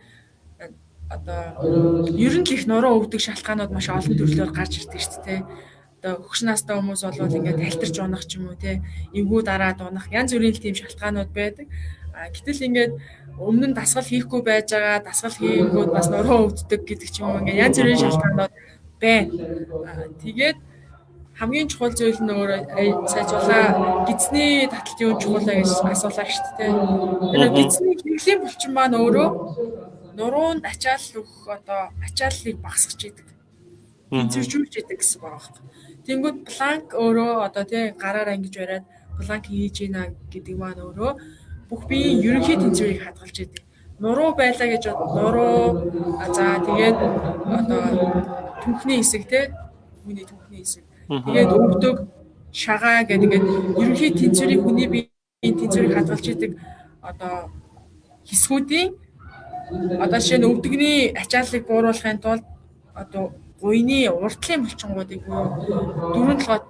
одоо ер нь л их нуруу өвдөг шалтгаанууд маш олон төрлөөр гарч ирдэг шүү дээ. Одоо хөгш настай хүмүүс бол ингээд талтарч унах ч юм уу те эвгүү дараад унах янз бүрийн л тийм шалтгаанууд байдаг. Гэтэл ингээд өмнө нь дасгал хийхгүй байж байгаа дасгал хийгүүд бас нуруу өвддөг гэдэг ч юм уу ингээд янз бүрийн шалтгаанууд байна. Тэгээд хамгийн чухал зүйл нь өөрөө сайжруулаа гидсний таталтын үн чухал гэж асуулаа шүү дээ. Тэр гидсний хэрэглийн булчин маань өөрөө нуруунд ачаал өгөх одоо ачааллыг багасгаж идэг. Тэнцвэржүүлж идэг гэсэн байгаа байхгүй. Тэнгүүд планк өөрөө одоо тий гараараа ингэж бариад планк хийж ийна гэдэг маань өөрөө бүх биеийн ерөнхий тэнцвэрийг хадгалж идэг. Нуруу байлаа гэж нуруу за тэгээд одоо түнхний хэсэг тий хүний түнхний хэсэг тэгээд өвдөг шагаа гэдэг ингээд ерөнхий тэнцвэрийг хүний биеийн тэнцвэрийг хадгалж идэг одоо хэсгүүдийн одоо жишээ нь өвдөгний ачааллыг бууруулахын тулд одоо гуйны уртлын булчингуудыг дөрвөн толгой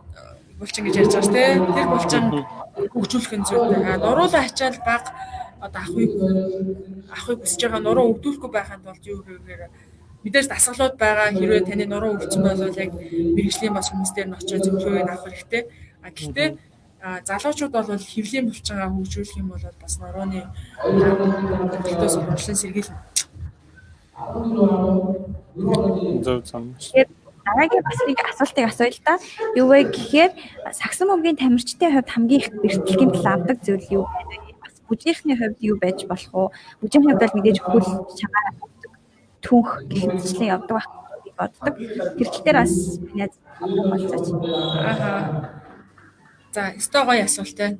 булчин гэж ярьж байгаа шүү дээ. Тэр булчин хөгжүүлэх нь зүйтэй. Нуруула ачаал бага одоо ахыг хүсэж байгаа нуруу өвдүүлэхгүй байхын тулд юу гэхээр мэдээж дасгалууд байгаа хэрвээ таны нуруу өвдсөн бол яг мэрэгжлийн бас хүмүүс дээр нь очиж зөвлөгөөг авах хэрэгтэй. Гэхдээ залуучууд бол хэвлийн булчингаа хөгжүүлэх юм бол бас нурууны төлөвлөлтөөс хурцлан сэргийлнэ. Зөв замш. Дараагийн бас нэг асуултыг асууя л да. Юу вэ гэхээр сагсан бөмбөгийн тамирчдын хувьд хамгийн их бэртэл гэмтэл авдаг зүйл юу вэ? Бас бүжийнхний хувьд юу байж болох вэ? Бүжийнхний хувьд бол мэдээж хөл чагаа түүх гэх мэтчлэн явдаг байх боддог. Тэр тал дээр бас яаж болцооч. За, өстой гоё асуулт байна.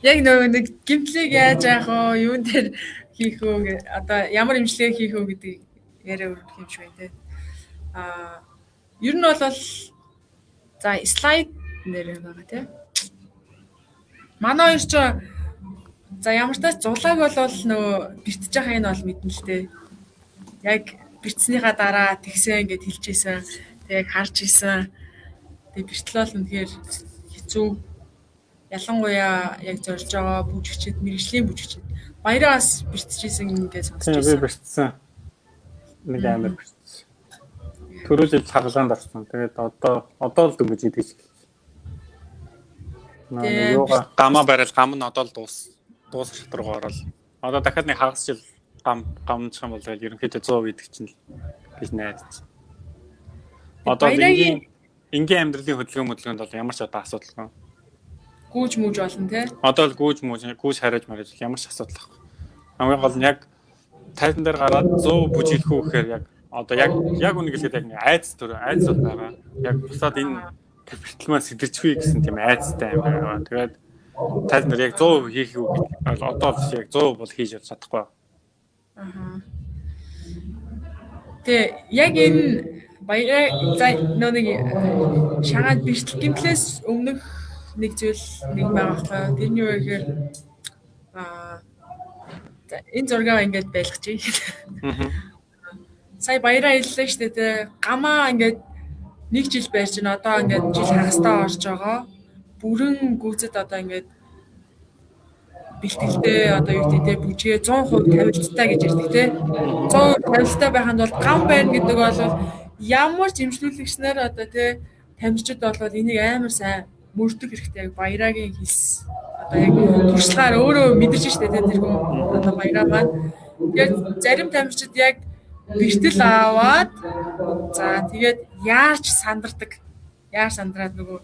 Яг нөгөө нэг гэмтлийг яаж яах вэ? Юун дээр хийх үү? Одоо ямар имчилгээ хийх үү гэдэг яриа өргөх юм шиг байна те. Ер нь бол за слайд нэр байгаа те. Манай хоёр ч за ямар ч тач зулааг бол нөгөө бэртэж байгаа энэ бол мэднэ л те. Яг бэртснийхаа дараа тэгсэн ингээд хэлжсэн. Тэг харж исэн. Тэг бэртэл бол үнэхээр хэцүү. Ялангуяа яг зорж байгаа бүжигчид, мэрэгжлийн бүжигчид. Баяраас бэртчихсэн ингээд сонсч байсан. Би бэртсэн. Нэг амар бэртсэн. Төрүүлэл цаглаанд орсон. Тэгээд одоо л дөнгөж идэж эхэлсэн. Юугаа гамаа барил гам нь одоо л дуусах шатруугаар орол. Одоо дахиад нэг хагас жил гамчих юм бол тэгэл ерөнхийдөө 100% идэх чинь л гэж найдаж. Одоо энгийн амьдралын хөдөлгөөнд бол ямар ч одоо асуудалгүй. Гүүж мүүж болно те. Одоо л гүүж хариж марж ямар ч асуудал байхгүй. Хамгийн гол нь яг тайзан дээр гараад 100 бүжиглэх үү гэхээр яг одоо яг үнийг хэлээд яг айц бол байгаа. Яг бусаад энэ капитал маань сэтэрчгүй гэсэн тийм айцтай юм байна. Тэгээд тайзан дээр яг 100% хийх үү гэдэг одоо л яг 100% бол хийж чадахгүй. Тэгээ яг энэ баяр за нэг шагаад бэртэл гимтлээс өмнөх нэг зүйл нэг байгаа байхгүй. Тэрний юу гэхээр за энэ зургаа ингээд байлгачий. Сая баяраа хэллээ шүү дээ. Гамаа ингээд нэг жил байрч байна. Одоо ингээд жил хагастаа орж байгаа. Бүрэн гүйцэд одоо ингээд бэлтгэлтэй одоо юу гэдэг бүжгээ 100% тавилттай гэж ярьдаг те. 100% тавилттай байханд бол гам байна гэдэг бол ямар ч имжлүүлэгчнэр одоо те тамирчид бол энийг амар сайн мөрдөг хэрэгтэй яг баярагийн хис одоо яг туршлагаар өөрөө мэдэрч штэ те тэр хүн одоо баяраа маань тэгээд зарим тамирчид яг бэртэл аваад за тэгээд яарч сандардаг сандраад нөгөө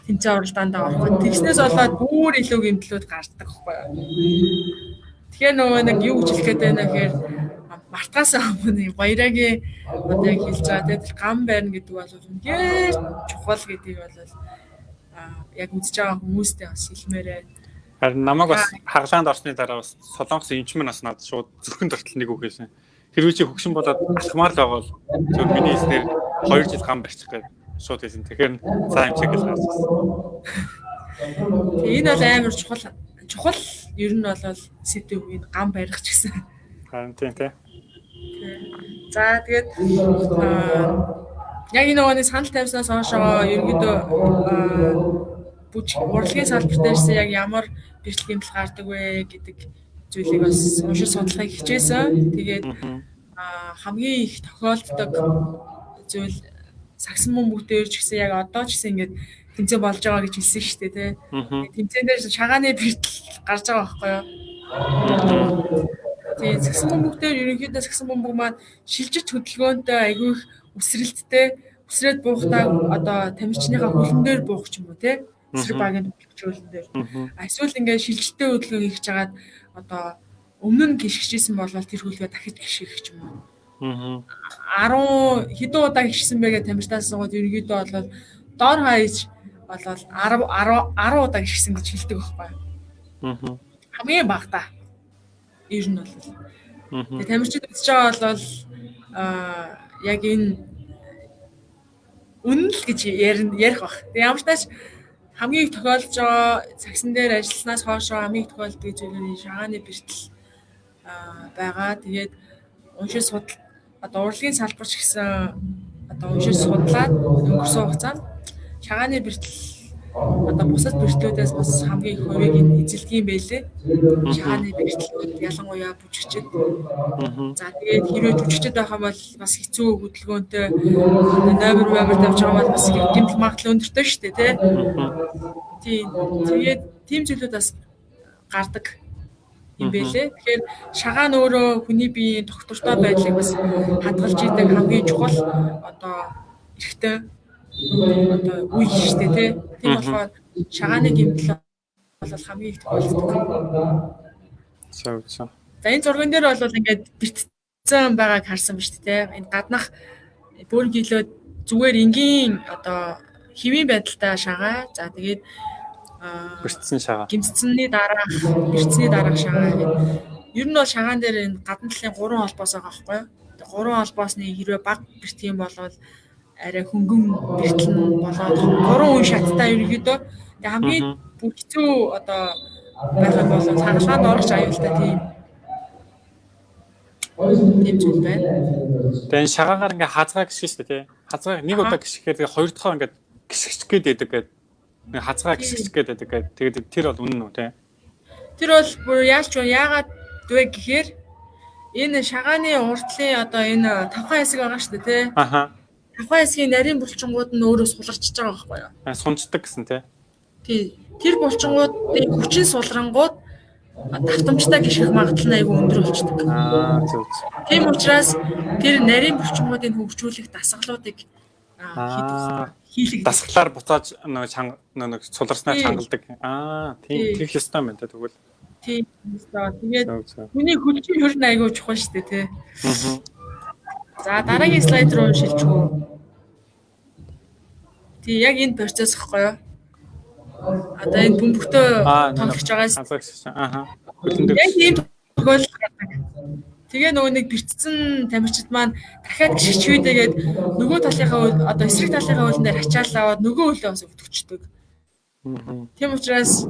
тэнцээ уралдаандаа орох. Тэгснээс болоод бүр илүү гэмтлүүд гардаг байхгүй юу. Тэгэхээр нөгөө нэг юу гэж хэлэх гээд байна гэхээр мартгаас өмнө баярагийн одоо яг хэлж байгаа тэгээд гам байрна гэдэг бол үнээр чухал гэдгийг бол яг үзэж байгаа хүмүүстээ бас хэлмээрээ. Харин намайг бас хаглаанд орсны дараа бас солонгос эмч маань бас надад шууд зүрхэн тортол нэг үг хэлсэн. Хэрвээ чи хөгшин болоод алхмаар л байгаа бол зөв миний эснэр 2 жил гам барьчих гэдэг шууд хэлсэн. Тэгэхээр цаа эмчиг л хаасан. Энэ бол амар чухал ер нь бол сэдв үеийн гам барих ч гэсэн. Харин тийм тий. За тэгээд яг энэ нөгөө санал тавьснаас хойшоо ерөнхийдөө урлагийн салбар дээрс яг ямар бэртэл гэмтэл гардаг вэ гэдэг зүйлийг бас уншиж судлахыг хичээсэн. Тэгээд хамгийн их тохиолддог зүйл сагсан бөмбөгтөр ч гэсэн яг одоо ч гэсэн ингээд тэмцээн болж байгаа гэж хэлсэн шүү дээ тий. Тэмцээн дээр шагааны бэртэл гарч байгаа байхгүй юу? Тийм сагсан бөмбөгтөр ерөнхийдөө сагсан бөмбөг маань шилжиж хөдөлгөөнтэй айгүй их үсрэлттэй үсрээд буухтаа одоо тамирчныхаа хөлн дээр буух ч юм уу тий. Эсрэг багийн хөлн дээр. Эсвэл ингээд шилжилттэй хөдөлгөөн хийж чагаад одоо өмнө нь гიშгчээсэн бол тэр хөлгөө дахиж гიშгэх ч юм уу. 10 хэдэн удаа гიშсэн бэ гэж тамиртаас суугаад ерөнхийдөө бол доор хаяж болол 10 удаа гიშсэн гэж хэлдэг байхгүй. Хамгийн багтаа. Ер нь бол. Тэгээ тамирчид үзэж байгаа бол яг энэ үнэн л гэж ярих бах. Тэгээ ямар ч тааш хамгийн их тохиолдож байгаа цагсан дээр ажилласнаас хойш хамгийн их тохиолддог зүйл нь шагааны бэртэл байгаа. Тэгээд уншиж судал одоо урлагийн салбарч гэсэн одоо уншиж судлаад өнгөрсөн хугацаанд шагааны бэртэл одоо бусад бэртлүүдээс бас хамгийн их хувийг эзэлдэг юм байлээ. Шагааны бэртлүүд ялангуяа бүжигчд. За тэгээд хэрвээ бүжигчд байх юм бол бас хэцүү хөдөлгөөнтэй номер тавьж байгаа бол бас гэмтэл магадлал өндөртэй шүү дээ тий. Тэгээд тийм зүйлүүд бас гардаг юм байлээ. Тэгэхээр шагаан өөрөө хүний биеийн доктортой байдлыг бас хадгалж идэг хамгийн чухал одоо эрхтэй одоо үе шүү дээ тий. Тийм болохоор шагааны гэмтэл бол хамгийн их тохиолддог. За. За энэ зурган дээр бол ингээд бэртцэн байгааг харсан ба шүү дээ. Энэ гаднах бүр гэлөө зүгээр энгийн одоо хэвийн байдалтай шагаа. За тэгээд бэртцэн шагаа. Гимцэцний дараах шагаа гэдэг. Ер нь бол шагаан дээр энэ гадна талын 3 холбоос байгаа байхгүй юу? 3 холбоосны хэрвээ баг бэрт юм бол арай хөнгөн бэртэл нь болоод 3 үе шаттай ерөнхийдөө хамгийн бүр хэцүү одоо байхад бол хагалгаанд орох аюултай тийм зүйл байна. Тэгээ шагаагаар ингээ хазгаа гიშгэж шүү дээ тий. Хазгаа нэг удаа гიშгэхээр хоёр дахь ингээ гიშгэж гээд байдаг гэдэг. Нэг хазгаа гიშгэж гээд байдаг гэдэг. Тэгээд тэр бол үнэн үү тий. Тэр бол бүр яагаад вэ гэхээр энэ шагааны уртлын одоо энэ тавхан хэсэг байгаа шүү дээ тий. Тавхан хэсгийн нарийн булчингууд нь өөрөө суларчж байгаа байхгүй юу? Сунцдаг гэсэн тий. Тий. Тэр булчингуудын хүчин сулрангууд давтамжтай гიშгэх магадлал нь айгүй өндөр болчихдог. Зөв. Тийм учраас тэр нарийн булчингуудыг хөгжүүлэх дасгалуудыг хийлэг. Дасгалаар буцааж нэг суларснаар чангалдаг. Тийм хийх ёстой юм байна тэгвэл. Тийм ёстой. Тэгээд хүний хүчин хөрн айгүй чухал шүү дээ тий. За дараагийн слайд руу шилжчихв. Тий яг энэ процесс гэхгүй юу? Одоо энэ бөмбөгтөө тоглож байгаас яг ийм тохиолдол гардаг. Тэгээ нөгөө нэг бэртцэн тамирчид маань дахиад гიშгч үйдээгээд нөгөө талынхаа одоо эсрэг талынхаа хөлн дээр ачаалал аваад нөгөө хөлөө бас өвтгчдөг. Тийм учраас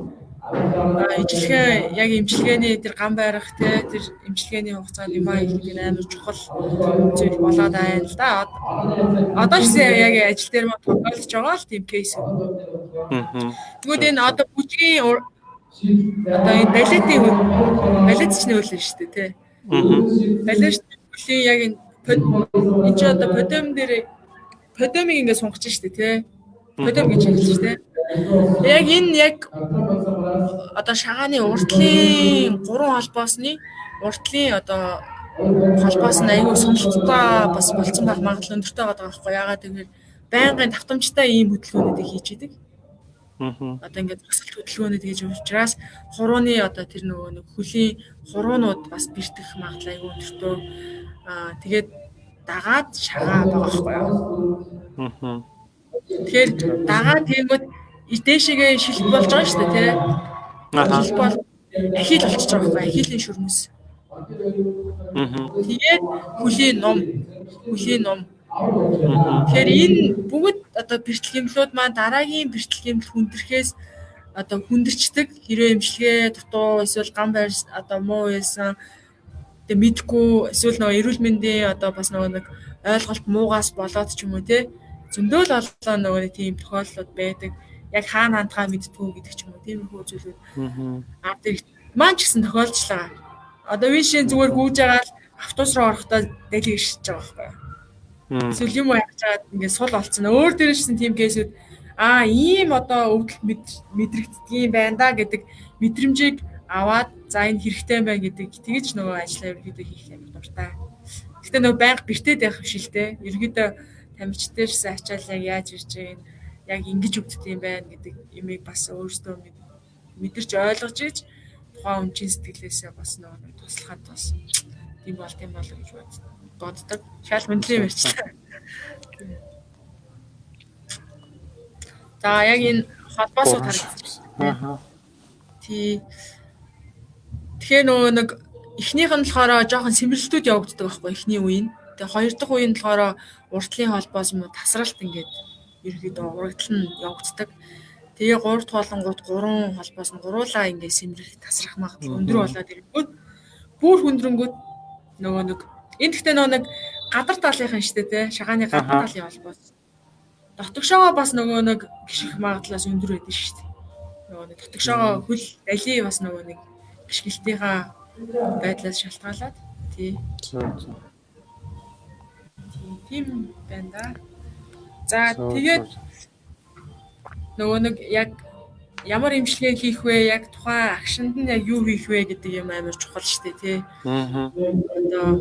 имчилгээний тэр ган байрах тэр имчилгээний хугацаанд юм хийх амар чухал зүйл болоод байна л да. Одоо ч яг ажил дээр мөн тохиолдож байгаа л тийм кейс. Тэгвэл энэ одоо бүжгийн одоо энэ балетчны үйл шүү дээ тий. Балетчны үлийн яг энэ ч одоо подиумыг ингээд сунгаж шүү дээ тий. Подиум гэж хэлж шүү дээ. Яг энэ яг одоо шагааны уртлын 3 холбоосны одоо холбоос нь аюул сонирхолтой бас болцсон байх магадлал өндөртэй байгаа байхгүй яагаад гэвэл байнгын давтамжтай ийм хөдөлгөөнүүдийг хийж идэг. Одоо ингээд зөксөлт хөдөлгөөнүүд гэж учраас хурууны одоо тэр нөгөө нэг хөлийн хуруунууд бас бэртэх магадлал аюул өндөртэй. Тэгээд дагаад шагаа байгаа байхгүй юу? Тэгэхээр дагаад тэгэнгүүт дээшээгээ шилт болж байгаа шүү дээ тий. Шилт бол ахил болчихж байгаа байхгүй ахилийн шүрмэс. Тэгээд хөлийн ном. Тэгэхээр энэ бүгд одоо бэртэл гэмлүүд маань дараагийн бэртэл гэмэл хүндрэхээс одоо хүндэрчдэг хэрвээ эмчилгээ дутуу эсвэл ган байр одоо муу байсан тэгээ мэдгүй эсвэл нөгөө эрүүл мэндийн одоо бас нөгөө нэг ойлголт муугаас болоод ч юм уу тий. Зөндөл олоо нөгөө тийм тохиолдлууд байдаг. Яг хаана хандгаа мэдтгүү гэдэг ч юм уу тиймэрхүү зүйлүүд ард ирэх маань ч гэсэн тохиолдлоо. Одоо вишэн зүгээр гүйж байгаа л автобус руу орохдоо дэлгэж шиж байгаа байхгүй юу? Эсвэл юм яах чаад ингээд сул олцсон. Өөр дээрсэн тийм кейсүүд ийм одоо өвдөлт мэдрэгддэг юм байна да гэдэг мэдрэмжийг аваад за энэ хэрэгтэй байна гэдэг тэгэж нөгөө ажлаа ерөөдөө хийх юм дуртай. Гэхдээ нөгөө байнга бэртээд байх биш л те. Ерөөдөө тамирчдээрс ачаал яг яаж ирж байгаа яг ингэж өвддөг юм байна гэдэг имийг бас өөрөөсөө мэдэрч ойлгож иж тухайн өмчийн сэтгэлээсээ бас нөгөө туслахад бас тийм бол гэж боддог. Шал мэндэлийн мэрчтэй. За яг энэ холбоосоо харагдчихсан. Тэгэхээр нөгөө нэг эхнийх нь болохоор жоохон сэмрэлтүүд явагддаг байхгүй эхний үеийн. Тэгээ хоёр дахь үеийн болохоор уртлын холбоос юм уу тасралт ингээд ерөөдөө урагдл нь явагддаг. Тэгээ 3 дахь болонгууд 3 холбоос нь гуруулаа ингээд сэмрэх тасрах магадлал өндөр болоод ирэнгүүт бүр хүндрэнгүүт нөгөө нэг энэ гэхдээ нөгөө нэг гадар талынхан шүү дээ те шагааны гадар талын холбоос. Дотгошоо бас нөгөө нэг гიშгэх магадлалаас өндөр байдаг шүү дээ. Нөгөө нэг дотгошоо хөл дали бас нөгөө нэг гიშгэлтийнхаа байдлаас шалтгаалаад тий. Тийм байна да. За тэгээд нөгөө нэг яг ямар имчилгээ хийх вэ? Яг тухайн агшинд нь яг юу хийх вэ гэдэг юм амар чухал шүү дээ тий. Одоо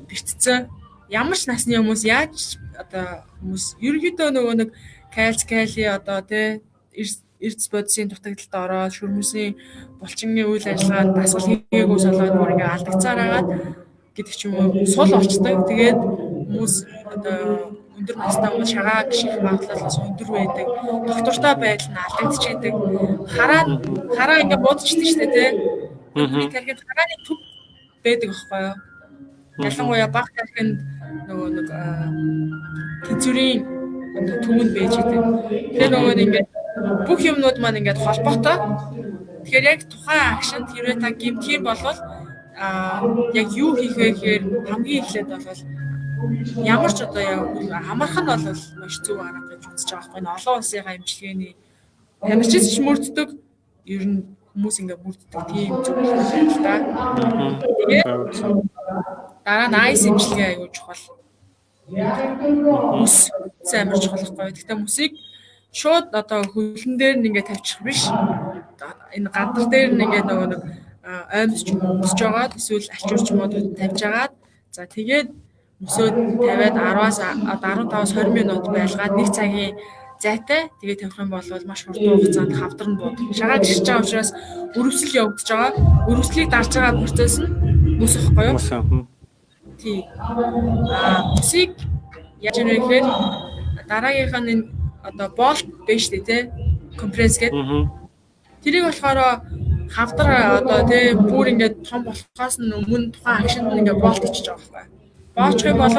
бэртцэн ямар ч насны хүмүүс яаж одоо хүмүүс ерөнхийдөө нөгөө нэг кали одоо тий эрдэс бодисын дутагдалд ороод шүрмөсийн булчингийн үйл ажиллагаанд дасгал хийгээгүй солоод бүр ингээ алдагцаараад гэдэг ч юм уу сул болчдаг. Тэгээд хүмүүс одоо өндөр настай хүмүүс шагаа гიშих магадлалаас өндөр байдаг. Доктортой байдал нь алдагдчихэдэг. Хараа ингээ будчихдаг шүү дээ тий. Тэгэхээр харааны төв байдаг аахгүй юу? Ялангуяа баг тархинд нөгөө нэг тэнцвэрийн төвөнд байж идэг. Тэгээ нөгөө нэг ингээ бүх юмнууд маань ингээд холбоотой. Тэгэхээр яг тухайн акшнд хэрвээ та гэмтгий болвол яг юу хийх вэ гэхээр хамгийн эхлээд бол ямар ч одоо хамарх нь бол маш зөв арга гэж үзэж байгаа байхгүй. Олон улсынхаа имчилгээний тамирчид ч мөрддөг. Ер нь хүмүүс ингээд мөрддөг тийм зөв байна л да. Тэгээд дараа нь айс имчилгээ аягүй чухал. Мөс амар чухал байхгүй. Гэхдээ мөсийг шууд одоо хөлн дээр нь ингээд тавьчих биш. Энэ гадар дээр нь ингээд нөгөө нэг оймс ч өмсөж жагаад эсвэл альчуурч юм уу тавьж агаад за тэгээд мөсөө тавиад 10-аас 15-аас 20 минут байлгаад 1 цагийн зайтай тэгээд тавих юм бол маш хурдан хугацаанд хавдар нь бод. Шагаа гიშж байгаа учраас өрөвсөл явагдаж байгаа. Өрөвслийг дарж байгаа процесс нь мөс ихгүй юу? Тий. Мөсийг яаж нэрэхээр дараагийнх нь одоо болт биш үү те компресс гэдэг. Тэрийг болохоор хавдар одоо те бүр ингээд том болохоос нь өмнө тухайн акшнд ингээд болт ичиж байгаа байхгүй. Боочих юм бол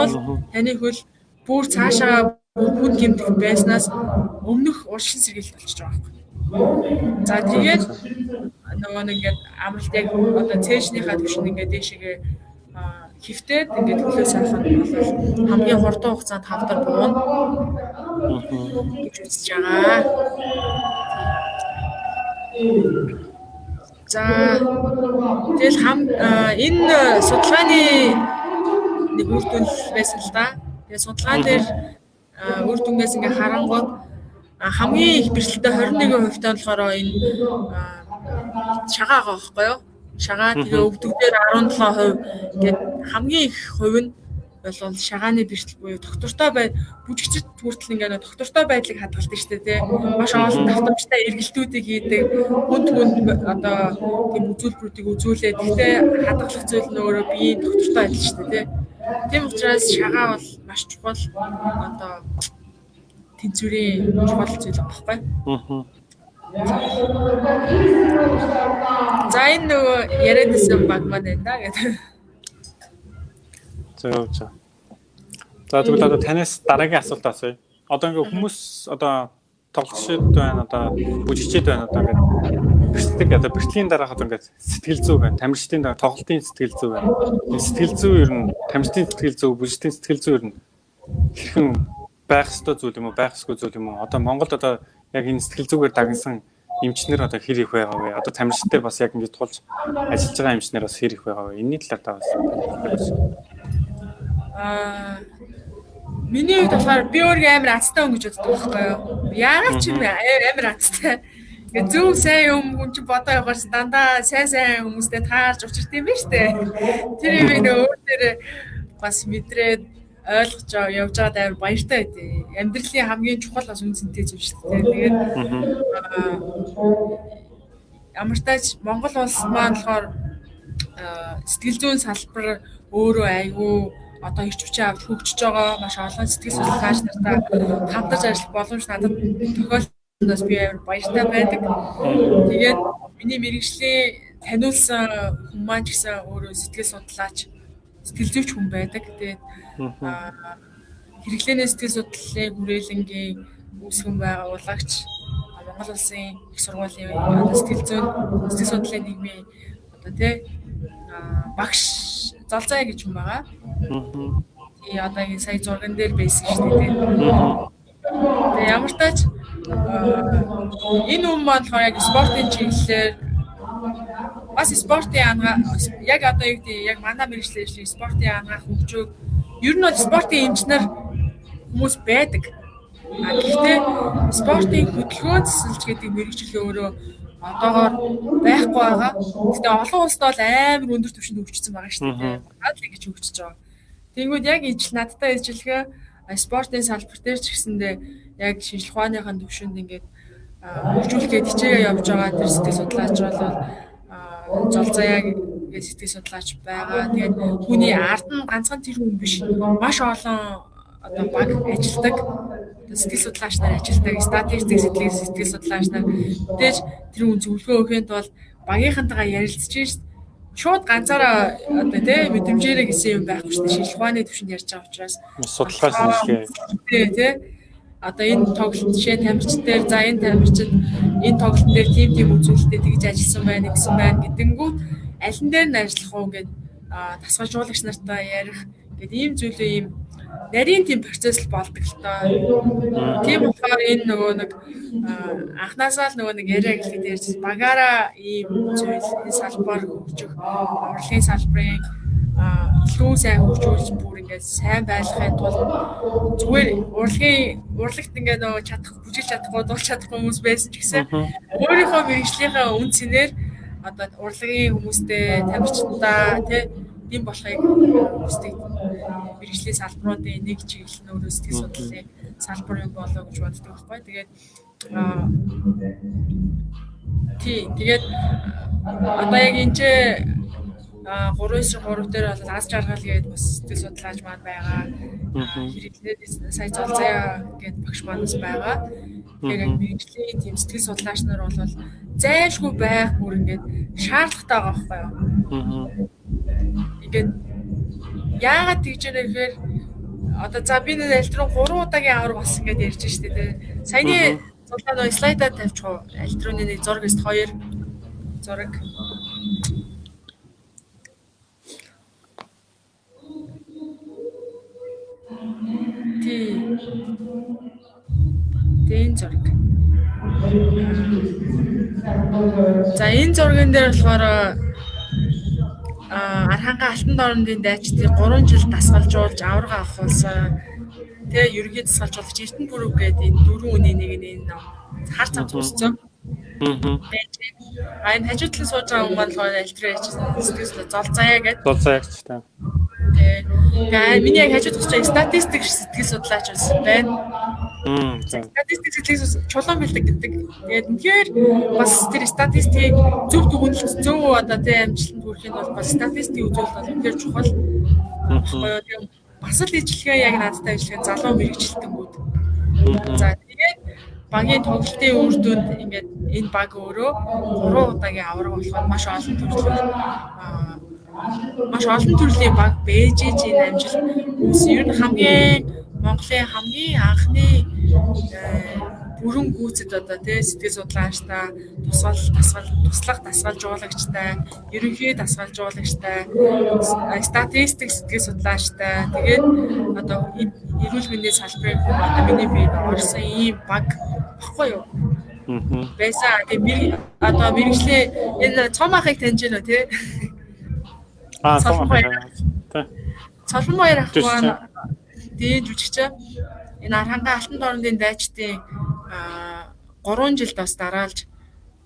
таны хөл бүр цаашаа хүн гэмтэх байснаас өмнөх уршин сэргийлт болчихж байгаа байхгүй. За тэгээд нөгөө нэг ингээд амралт яг одоо цээжнийхаа түвшин ингээд дээшээгээ хифтээд ингээд төлөө сайхан бол хамгийн хурдан хугацаанд хавдар буун гэж үзэж байгаа. За тэгэл энэ судалгааны нэг үр дүн байсан л да. Тэгээ судалгаан дээр үр дүнгээс ингээ харангууд хамгийн их бэрхшээлтэй 21% тань болохоор энэ шагаа байгаа байхгүй юу? Шагаа тэгээ өвдөгдөр 17% гээд хамгийн их хувь нь бол шагааны бэрхшээл буюу доктортой бүжигчд хүртэл ингээ доктортой байдлыг хадгалдаг шүү дээ тий. Маш олон давтамжтай эргэлтүүдийг хийдэг. Хүнд одоо тийм үзүүлбэрүүдийг үзүүлээд гэхдээ хадгалах зүйл нь өөрөө биеийн доктортой адил шүү дээ тий. Тийм учраас шагаа бол маш чухал одоо тэнцвэрийн чухал зүйл байхгүй. За энэ нөгөө яриад байсан баг маань энэ да гэдэг. За тэгвэл одоо танаас дараагийн асуулт асууя. Одоо ингээ хүмүүс одоо тоглогчид байна, одоо бүжигчид байна, одоо ингээ бэртдэг одоо бэртлийн дараахад ингээ сэтгэл зүй байна. Тамирчдын тоглолтын сэтгэл зүй байна. Энэ сэтгэл зүй ер нь тамирчдын сэтгэл зүй, бүжигчдийн сэтгэл зүй ер нь хэрхэн байх ёстой зүйл юм уу, байх ёсгүй зүйл юм уу? Одоо Монголд одоо яг энэ сэтгэл зүгээр дагнсан эмчнэр одоо хэр их байгаа вэ? Одоо тамирчтай бас яг ингэж тулж ажиллаж байгаа эмчнэр бас хэр их байгаа вэ? Энэний талаар та бас. Миний хувьд болохоор би өөрийгөө амар азтай хүн гэж боддог байхгүй юу? Яагаад ч юм амар азтай. Ингээ зөв сайн юм хүн чинь бодоо явахаар дандаа сайн хүмүүстэй таарч учирт юм байна шүү дээ. Тэр юм нэг өөр дээр бас мэдрээд ойлгож явж байгаад амар баяртай байдیں۔ Амьдралын хамгийн чухал бас үнцэнтэй зүйл шүү дээ. Тэгээд ямар ч тач Монгол улс маань болохоор сэтгэл зүйн салбар өөрөө айгүй одоо ирч хүчээ авч хөгжиж байгаа маш олон сэтгэл судлаач нартай хамтарч ажиллах боломж надад тохиолдсоноос би амар баяртай байдаг. Тэгээд миний мэргэжлийн таниулсан хүмүүс маань ч гэсэн өөрөө сэтгэл судлаач, сэтгэл зүйч хүн байдаг. Тэгээд хэрэглээний сэтгэл судлалын хүрээлэнгийн үүсгэн байгаа улагч Монгол улсын их сургуулийн одоо сэтгэл судлалын нийгмийн одоо тий багш Залзаа гэж хүн байгаа. Тий одоо энэ сая зурган дээр байсан шүү дээ. Тэгээ ямар тач энэ хүн маань болохоор яг спортын чиглэлээр бас спортын ангаа яг одоо юу гэдэг яг манай мэргэжлэр шиг спортын ангаах хөгжөөг ер нь бол спортын инженер хүмүүс байдаг. Гэхдээ спортын хөдөлгөөн засалж гэдэг мэргэжил өөрөө одоогоор байхгүй байгаа. Гэхдээ олон улсад бол амар өндөр түвшинд хөгжсөн байгаа шүү дээ. Гадлыг гэж хөгжиж байгаа. Тэнгүүд яг ижил надтай ижилгээ спортын салбар дээр ч гэсэндээ яг шинжлэх ухааныхаа түвшинд ингээд хөгжүүлэхэд хичээгээ явж байгаа тэр сэтгэл судлаач бол Золзаяг гэж сэтгэл судлаач байгаа. Тэгээд хүний ард нь ганцхан тэр хүн биш. Маш олон одоо баг ажилдаг сэтгэл судлаач нар ажилдаг, статистик сэтгэл судлаач нар мэдээж тэр хүн зөвлөгөө өгөхийн тулд багийнхантайгаа ярилцж шít. Шууд ганцаараа одоо тийм мэдрэмжээрээ гэсэн юм байхгүй шүү дээ. Шинжлэх ухааны түвшинд ярьж байгаа учраас судалгаа шинжилгээ тий. Одоо энэ тоглолт жишээ тамирчин дээр за энэ тамирчин энэ тоглолт дээр тийм үзүүлэлттэй тэгж ажилласан байна гэсэн байна гэдэнгүүт аль нь дээр нь ажиллах уу гэд тасгалжуулагч нартай ярих гэд ийм зүйлээ ийм нарийн тийм процесс л болдог л тоо. Тийм болохоор энэ нөгөө нэг анхнаасаа л нөгөө нэг яриа гэлээд ярьж багаараа ийм зүйл энэ салбар хөгжих урлагийн салбарын илүү сайн хөгжүүлж бүр ингээд сайн байлгахын тулд зүгээр урлагт ингээд нөгөө чадах бүжиглж чадахгүй дуулж чадахгүй хүмүүс байсан ч гэсэн өөрийнхөө мэргэжлийнхээ үн цэнээр одоо урлагийн хүмүүстэй тамирчдаа тийм болохыг хүсдэг мэргэжлийн салбаруудын нэг чиглэл нь өөрөө сэтгэл судлалын салбар юм болоо гэж боддог байхгүй. Тэгээд одоо яг энэ 3-3 дээр бол аз жаргал гээд бас сэтгэл судлаач маань байгаа. Хэрэглээд сая Золзая гээд багш маань бас байгаа. Тэгэхээр яг мэргэжлийн тийм сэтгэл судлаач нар бол зайлшгүй байх бүр ингээд шаардлагатай байгаа байхгүй юу? Ингээд яагаад тэгж яана гэхээр одоо за би нэг альтрон 3 удаагийн авар болсон гэдээ ярьж штэ тий. Саяны судлаа нөө слайдаар тавьчих уу? Альтроны нэг зураг өст 2 зураг. Тийм зураг. За энэ зурган дээр болохоор Арханга алтан дорнодын дайчдыг 3 жил дасгалжуулж аварга авахулсан. Тэгээ ерөнхий дасгалжуулагч Эрдэнэ бүрэг гэдэг энэ 4 үний нэг нь хар цамц үүссэн. Энэ хажуу талын сууж байгаа хүн маань болохоор альтрээч сэтгэл Золзая гэдэг. Золзаягч та. Тэгээ миний яг хажууд тусч статистик сэтгэл судлаач байна. Статистик сэтгэл чулуун бэлдэг гэдэг. Тэгээд үнэхээр бас тэр статистикийг зөв дүгнэлт зөв одоо тийм амжилтанд хүрэхэд бол бас статистикийн үзүүлэлт бол үнэхээр чухал. Тэгээд бас л ижлэгээ яг надтай ажиллах залуу мэрэгчлэлтэнгүүд. За тэгээд багийн тоглолтын үр дүнд ингээд энэ баг өөрөө 3 удаагийн аварга болохоор маш олон төрлийн баг бэж энэ амжилт үүсэн. Ер нь хамгийн Монголын хамгийн анхны бүрэн гүйцэд одоо тий сэтгэл судлаачтай, туслах дасгалжуулагчтай, ерөнхий дасгалжуулагчтай, статистик сэтгэл судлаачтай, тэгээд одоо эрүүл мэндийн салбарын одоо миний бие орсон ийм баг баггүй юу? байсан. Тэгээ одоо мэрэгчлээ энэ цом ахыг таньж байна тий. Цом ах. Тэ. Цолон баяр ах маань тийм жүжигч. Энэ Архангай алтан дорнодын дайчдын 3 жилд бас дараалж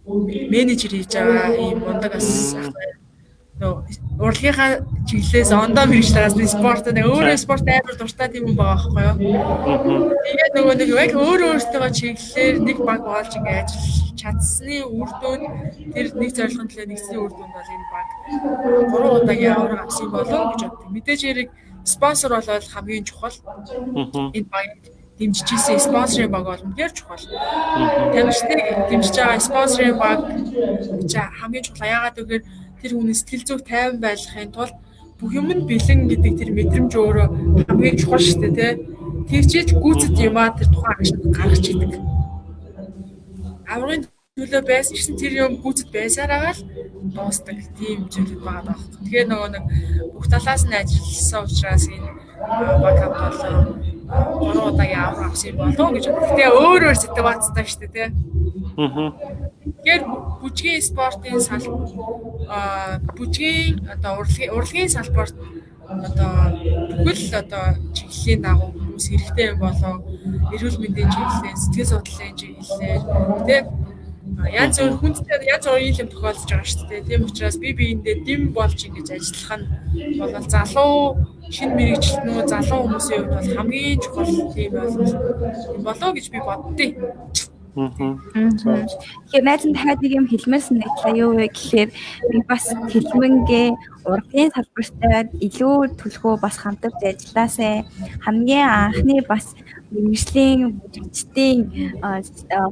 менежер хийж байгаа ийм мундаг бас ах байна. Урлагийнхаа чиглэлээс ондоо мэрэгчлээс спорт нэг өөрөө спорт амар дуртай тийм хүн байгаа байхгүй юу. Тэгээд нөгөө нэг яг өөртөө чиглэлээр нэг баг болж ингэ ажиллаж чадсны үр дүн тэр нэг зорилгын төлөө нэгсний үр дүнд бол энэ баг 3 удаагийн авраг авсан болов гэж боддог. Мэдээж хэрэг спонсор болоод хамгийн чухал. Энэ баг дэмжижсэн спонсорын баг бол үнээр чухал. Тамирчдыг дэмжиж байгаа спонсорын баг хамгийн чухал. Яагаад гэвэл тэр хүний сэтгэл зүг тайван байлгахын тулд бүх юм нь бэлэн гэдэг тэр мэдрэмж өөрөө хамгийн чухал шүү дээ тий. Тэгчээж гүйцэд юмаа тэр тухайн агшид гаргаж идэг. Аврагын төлөө байсан чинь тэр юм гүйцэд байсараа л дуустдаг тийм зүйлүүд байгаа даа. Тэгэхээр нөгөө нэг бүх талаас нь ажилласан учраас энэ баг хамт болоо 3 удаагийн авраг авсан болов гэж бодлоо. Тэгээ өөр ситуацтай шүү дээ тий. Тэгэхээр бүжгийн спортын бүжгийн одоо урлагийн салбарт одоо бүхэл одоо чиглэлийн дагуу хүмүүс хэрэгтэй юм болоо эрүүл мэндийн чиглэлээр сэтгэл судлалын чиглэлээр тийм янз бүр хүнтэй янз бүрийн юм тохиолдож байгаа шүү дээ. Тийм учраас биендээ дэм болж ингэж ажиллах нь бол залуу шинэ мэрэгчлэнүү залуу хүмүүсийн хувьд бол хамгийн чухал тийм болоо гэж би боддیں۔ Тэгэхээр найз нь дахиад нэг юм хэлмээрсэн нэгтлээ юу вэ гэхээр би бас хэлмэнгээ урлагийн салбартай илүү төлхөө бас хамтарч ажилласаа хамгийн анхны бас мэргэжлийн бүжигчдийн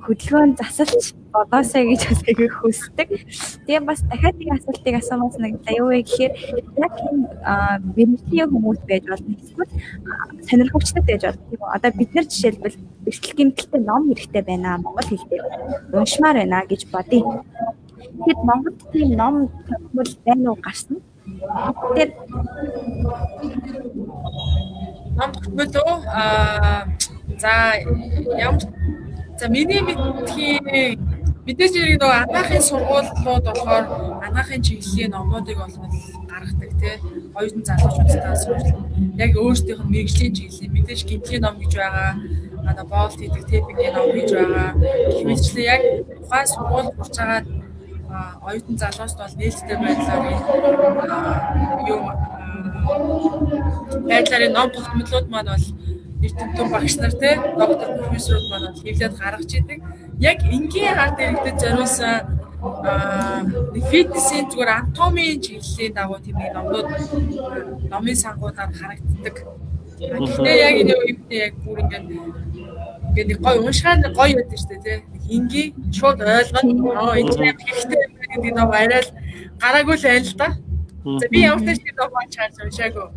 хөдөлгөөнд засалч болоосаа гэж бас хүсдэг. Тэгээ бас дахиад нэг асуултыг асуумаас нэгтлээ юу вэ гэхээр яг энэ мэргэжлийн хүмүүс байж болно эсвэл сонирхогчдод байж болно. Тийм үү? Одоо бид нар жишээлбэл бэлтгэл гэмтэлтэй ном хэрэгтэй байна монгол хэл дээр уншмаар байна гэж бодъё. Тэгэд Монголд тийм ном тогтмол байна уу гарсан? Тэр ном тогтмол уу? За миний мэдхийн мэдээж хэрэг нөгөө анагаахын сургуулиуд болохоор анагаахын чиглэлийн номнуудыг бол гаргадаг тий. Оюутан залуучуудтай сурвалж яг өөрсдийнх нь мэргэжлийн чиглэлийн мэдээж гэмтлийн ном гэж байгаа. Одоо боолт хийдэг тепингийн ном гэж байгаа. Гэх мэтчлэн яг тухайн сургууль бурж байгаа оюутан залуучд бол нээлттэй байдлаар байдлаар ном тогтмолууд маань бол эрдэмтэн багш нар те доктор профессорууд маань хэвлээд гаргаж идэг. Яг энгийн ард иргэдэд зориулсан фитнесийн зүгээр анатомийн чиглэлийн дагуу тийм номнууд номын сангуудаар харагддаг. Гэхдээ яг энэ үеийн яг бүр ингээд нэг гоё уншихаар гоё байдаг шүү дээ те. Энгийн шууд ойлгоод энэ юм хэрэгтэй гэдэг ном арай л гараагүй л байл л да. За би ямар ч тийм ном чарж уншаагүй.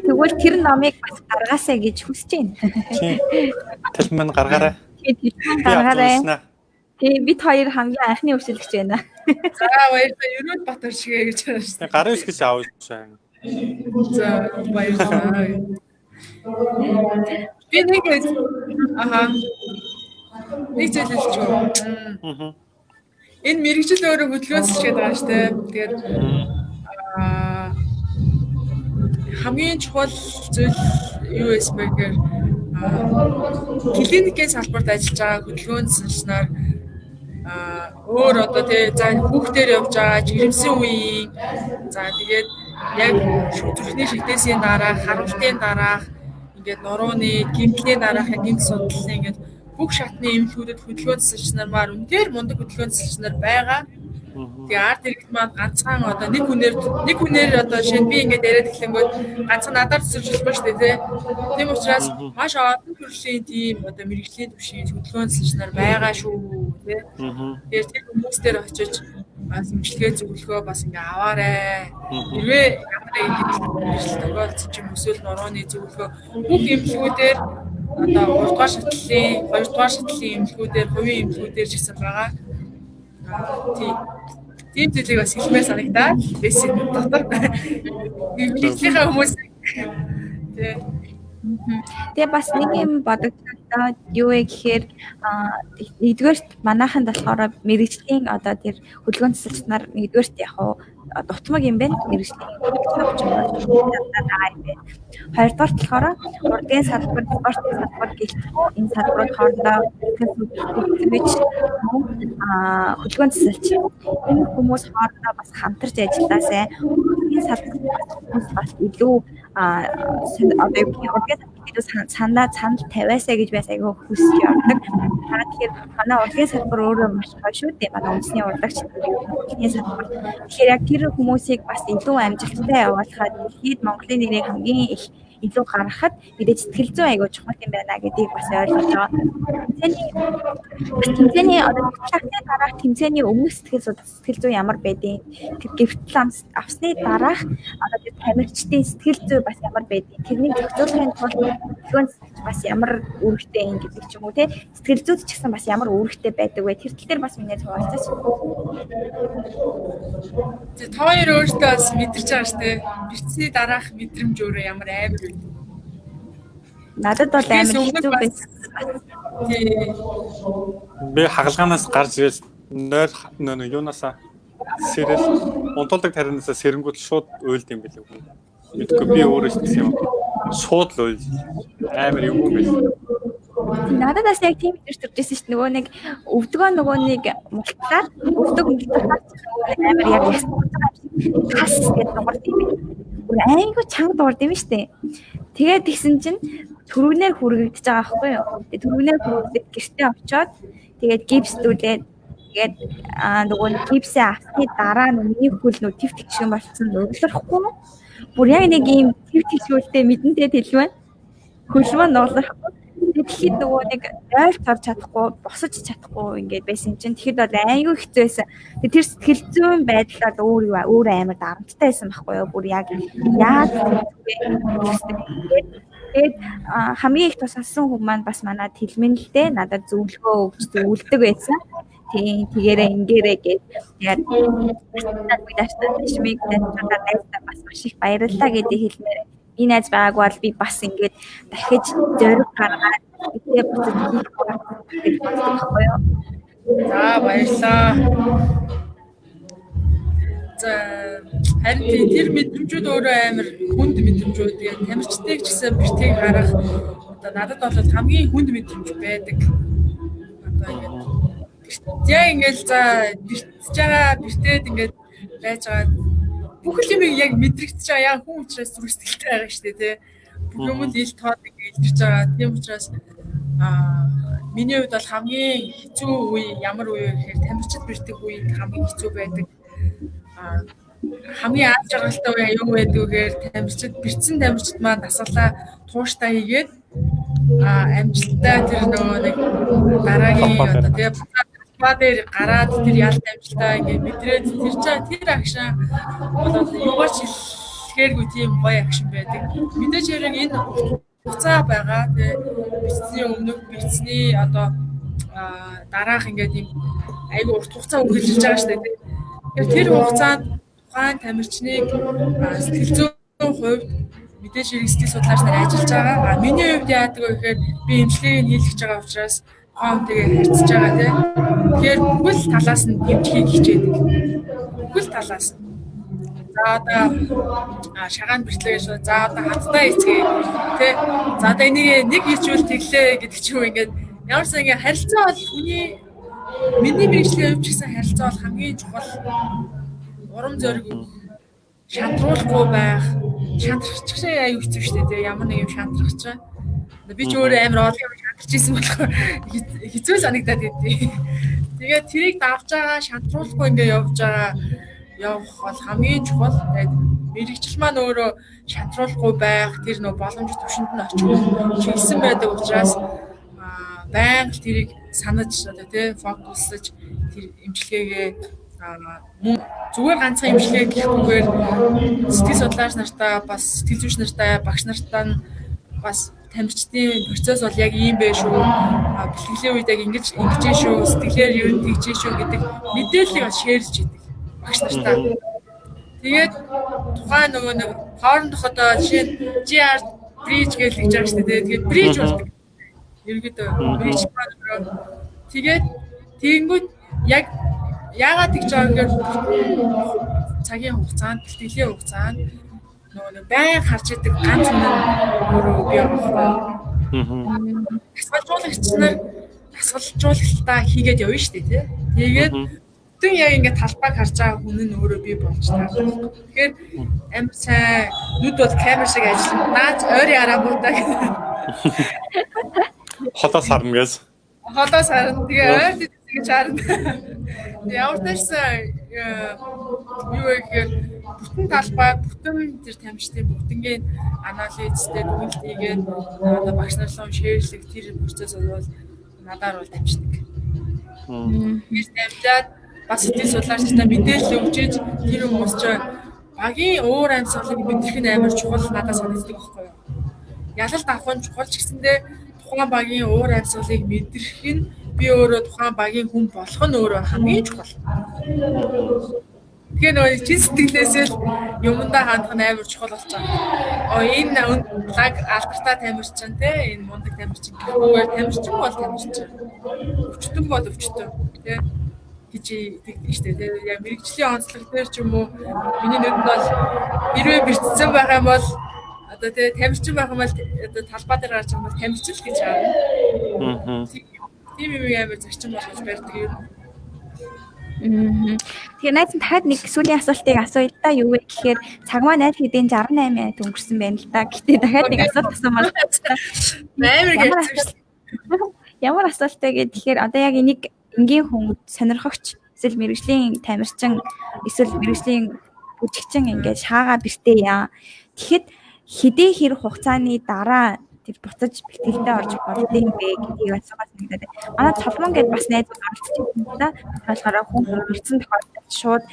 Тэгвэл тэр номыг бас гаргаасаа гэж хүсэж байна. Тийм. Тэлмэн гаргаарай. Гаргаарай. Тэгээ бид хоёр хамгийн анхны өрсөлдөгч байна. За баярлалаа. Ерөөд Батар шигээ гэж байна шүү дээ. Гарын үсгэж авчихсан. За баярлалаа. Би нэг нэг зүйлэлч юу. Энэ мэрэгжил өөрөө хөдөлгөөнсөж байгаа шүү дээ. Тэгээд хамгийн чухал зүйл юу вэ гэхээр клиникийн салбарт ажиллаж байгаа хөдөлгөөнсөж нар өөр одоо тий за хүүхдээр явж байгаа жирэмсэн үеийн за тэгээд яг зүрхний шигтээсийн дараа харалтын дараах ингээд нурууны гэмтлийн дараах гэмт судлалын ингээд бүх шатны эмнэлгүүдэд хөдөлгөөнсөж нар үнээр мундаг хөдөлгөөнсөж нар байгаа. Тэгээ арт иргэд маань ганцхан одоо нэг хүнээр одоо шинэ би ингээд яриад эхлэнгүүт ганцхан надаар цэцэрч болно шүү дээ тийм учраас маш олон төрлийн тийм одоо мэрэгжлийн төвшин хөдөлгөөнсөж нар байгаа шүү тийм тэгээд тэр хүмүүстээр очиж бас имчилгээ зөвлөгөө бас ингээ аваарэ хэрвээ ямар нэг мэрэгжил тохиолдсон ч юм эсвэл нурууны зөвлөгөө бүх эмнэлгүүдээр одоо 3 дугаар шатлалын 2 дугаар шатлалын эмнэлгүүдээр хувийн эмнэлгүүдээр ч гэсэн байгаа. Тийм зүйлийг бас хэлмээр санагдаад байсан дотор. Мэргэжлийн хүмүүс Тэгээ бас нэг юм бодогдоод одоо юу вэ гэхээр нэгдүгээрт манайханд болохоор мэрэгжлийн одоо тэр хөдөлгөөн засалч нар нэгдүгээрт яг дутмаг юм байна мэрэгжлийн хөдөлгөөн юм байна. Хоёрдугаарт болохоор урдгийн салбар, спорт салбар гэлтгүү энэ салбарууд хоорондоо хөдөлгөөн засалч энэ хүмүүс хоорондоо бас хамтарч ажиллаасай. Урдгийн салбар бас илүү одоо юу санал тавиасаа гэж бас айгүй хүсэж явдаг. Тэгэхээр манай урлагийн салбар өөрөө маш гоё шүү дээ. Манай үндэсний урлагч урлагийн салбар. Тэгэхээр яг тэр хүмүүсийг бас илүү амжилттай явуулахад дэлхийд Монголын нэрийг хамгийн их илүү гаргахад мэдээж сэтгэл зүйн айгүй чухал юм байна гэдгийг бас ойлгож байгаа. Тэмцээний одоо тэмцээний дараах тэмцээний өмнөх сэтгэл зүй ямар байдیں۔ Гэвтэл авсны дараах одоо тэр тамирчдын сэтгэл зүй бас ямар байдیں۔ Тэрнийг зохицуулахын тулд хөдөлгөөн бас ямар үүрэгтэй юм гэдэг ч юм уу те сэтгэл зүйд ч гэсэн бас ямар үүрэгтэй байдаг вэ? Тэр тал дээр бас минь хуваалцаач. Тэ хоёр өөртөө бас мэдэрч байгаа шүү дээ. Бэрцний дараах мэдрэмж өөрөө ямар амар вэ? Надад бол амар хэцүү байсан. Би хагалгаанаас гарч ирээд нойр юунасаа сэрэл унтуулдаг тарианасаа сэрэнгүүт шууд уйлд юм билээ. Мэдгүй би өөрөө ч гэсэн юм. Шууд л уйл. Амар юм байсан. Надад бас яг тийм их төржсэн шүү дээ. Нөгөө нэг өвдгөө нэг мултлаад өвдөг амар яг тас гэдэг дуурд юм. Айгу чанга дуурд юм шүү дээ. Тэгээд тэгсэн чинь түрүүнээр хүргэгдэж байгаа байхгүй юу? Тэгээд түрүүнээр хүргэгдээд гэртээ очиод тэгээд гипсдүүлээд тэгээд нөгөө гипсээ авсны дараа миний хөл нөө твт гişгэн болцсон өглөрөхгүй юу? Бүр яг нэг ийм твт гişгүүлтэй мэдэнтэй тэлвэн хөл маань уулахгүй. Тэгэхэд нөгөө нэг ойр царж чадахгүй, босож чадахгүй ингээд байсан чинь тэгэхэд бол айгүй хэцүү байсан. Тэр сэтгэл зүйн байдлаар өөр амар дарамттай байсан байхгүй юу? Бүр яг тэгээд хамгийн их тусалсан хүмүүс маань бас манай тэлмэн л дээ надад зөвлөгөө өгч зөвлөдөг байсан. Тийм тэгээрээ ингээрээ гэж яг шмиг надад бас маш их баярлалаа гэдэг хэлмээр би найз байгааг бол би бас ингээд дахиж зориг гаргаад тэгээ буцаж хийх байхгүй юу. За баярлалаа. За харин тэр мэдрэмжүүд өөрөө амар хүнд мэдрэмжүүд. Тэгээд тамирчдыг ч гэсэн бэртгийг харах одоо надад бол хамгийн хүнд мэдрэмж байдаг. Одоо ингээд за бэртэж байгаа бэртээд ингээд байж байгаа бүх юм яг мэдрэгдэж байгаа яг хүн учраас зүрх сэтгэлтэй байгаа шүү дээ тий. Бүх юм л ил тоод ингээд илэрч байгаа. Тийм учраас миний хувьд бол хамгийн хэцүү үе ямар үе гэхээр тамирчид бэртэх үед хамгийн хэцүү байдаг. Хамгийн аз жаргалтай үе юу байдаг гэхээр бэртсэн тамирчид маань дасгалаа тууштай хийгээд амжилттай тэр нөгөө нэг дараагийн одоо тэгээ ба дээр гараад тэр ялт амжилтаа ингээд мэдрээд тэр акшн болоод юугаач хэлэхээргүй тийм гоё акшн байдаг. Мэдээж хэрэг энэ хугацаа байгаа. Тэгээ бэртсний өмнөх бэртсний одоо дараах ингээд юм айгүй урт хугацаа үргэлжилж байгаа шүү дээ. Тэр хугацаанд тухайн тамирчныг сэтгэл зүйн хувьд мэдээж хэрэг сэтгэл судлаач нар ажиллаж байгаа. Миний хувьд яадаг вэ гэхээр би эмчилгээг хийлгэж байгаа учраас хоомтэйгээ харьцаж байгаа тийм. Тэгэхээр бүхэл талаас нь эмчилгээг хичээдэг. Бүхэл талаас нь. За одоо шагаан бэртлээ шүү. За одоо хаттай эцгээ тийм. За одоо энийг нэг хийчихвэл тэглээ гэдэг ч юм ингээд ямарсан ингээд харилцаа бол хүний миний мэргэжлийн хувьд ч гэсэн харилцаа бол хамгийн чухал. Урам зориг шантруулахгүй байх. Шантрахч аюу хэцүү шүү дээ. Ямар нэг юм шантрах чинь. Би ч өөрөө амар олон юм шантарч ирсэн болохоор хэцүү санагдаад байдیں۔ Тэгээд тэрийг давж байгаа шантруулахгүй ингээд явах бол хамгийн чухал. Тэгээд мэргэжил маань өөрөө шантруулахгүй байх, тэр нөө боломж төвшөнд нь очих хэлсэн байдаг учраас байнга тэрийг санаж одоо тий фокуслж тэр эмчилгээгээ мөн зүгээр ганцхан эмчилгээ гэхгүйгээр сэтгэл судлаач нартаа бас сэтгэл зүйч нартай багш нартаа бас тамирчдын процесс бол яг ийм байх шүү. Бэлтгэлийн үед яг ингэж шүү. Сэтгэлээр юу тэгж шүү гэдэг мэдээллийг шеэрлж идэг багш нартаа. Тэгээд тухайн нөгөө нэг хоорондох одоо жишээ GR bridge гэж хэлж байгаа шүү дээ. Тэгээд bridge болдог. Ерөнхийдөө мэрэгч маань өөрөө тэгээд тэгэнгүүт яг яагаад тэгж байгаа гэхээр цагийн хугацаанд, бэлтгэлийн хугацаанд нөгөө байн харж идэг ганц үнэн өөрөө бий байгаа. Дасгалжуулагч нар дасгалжуулагчдаа хийгээд явна шүү дээ, тий. Тэгээд бүтэн яг ингээд талбайг харж байгаа хүн нь өөрөө бий болж таардаг. Тэгэхээр амар сайн нүд бол камер шиг ажиллана. Наад ойрын араагуудаа Хотоос харна гэж. Хотоос харна. Тэгээ ойр гэж харна. Ямар ч юу гэхээр бүтэн талбай, бүтэн тэр тамирчдын бүгднгийн анализтэй дүгнэлт хийгээд одоо багш нарлан шеэрлэх тэр процесс бол надаар бол дамждаг. Тэр дамжаад бас эдийн судлаачтай мэдээлэл өгч тэр хүмүүс ч багийн уур амьсгалыг мэдрэх нь амар чухал надад санагддаг байхгүй юу. Ялалт авах нь чухал ч гэсэндээ тухайн багийн уур амьсгалыг мэдрэх нь би өөрөө тухайн багийн хүн болох нь өөрөө хамгийн чухал. Тэгэхээр нөгөө чин сэтгэлээсээ юмдаа хандах нь амар чухал болж байгаа. Энэ лаг алдартай тамирчин те энэ мундаг тамирчин гэхүүгээр тамирчин бол тамирчин. Өвчтөн бол өвчтөн те гэж тэгдэг штэ те. Яг мэрэгжлийн онцлог дээр ч юм уу миний нүдэнд бол хэрвээ бэртсэн байх юм бол одоо те тамирчин байх юм бол одоо талбай дээр гарч байгаа юм бол тамирчин л гэж аа. Тийм юм амар зарчим болгож барьдаг юм. Тэгэхээр найз дахиад нэг сүүлийн асуултыг асууя л да. Юу вэ гэхээр цагмаа найз хэдийн 68 өнгөрсөн байна л да. Гэтэ дахиад нэг асуулт асуумаар амар гэж. Ямар асуултаа гэхээр одоо яг энийг энгийн хүн сонирхогч эсвэл мэрэгжлийн тамирчин эсвэл мэрэгжлийн бүжигчин ингээд шаагаа бэртээ яа. Тэгэхэд хэдий хэрэг хугацааны дараа тэр буцаж бэлтгэлтэй орж болд юм бэ гэдгийг асуугаад нэгдээд. Манай цолмон гэдээ бас найзууд оролцож байсан да. Болохоор хүн хөрсөн тохиолдолд шууд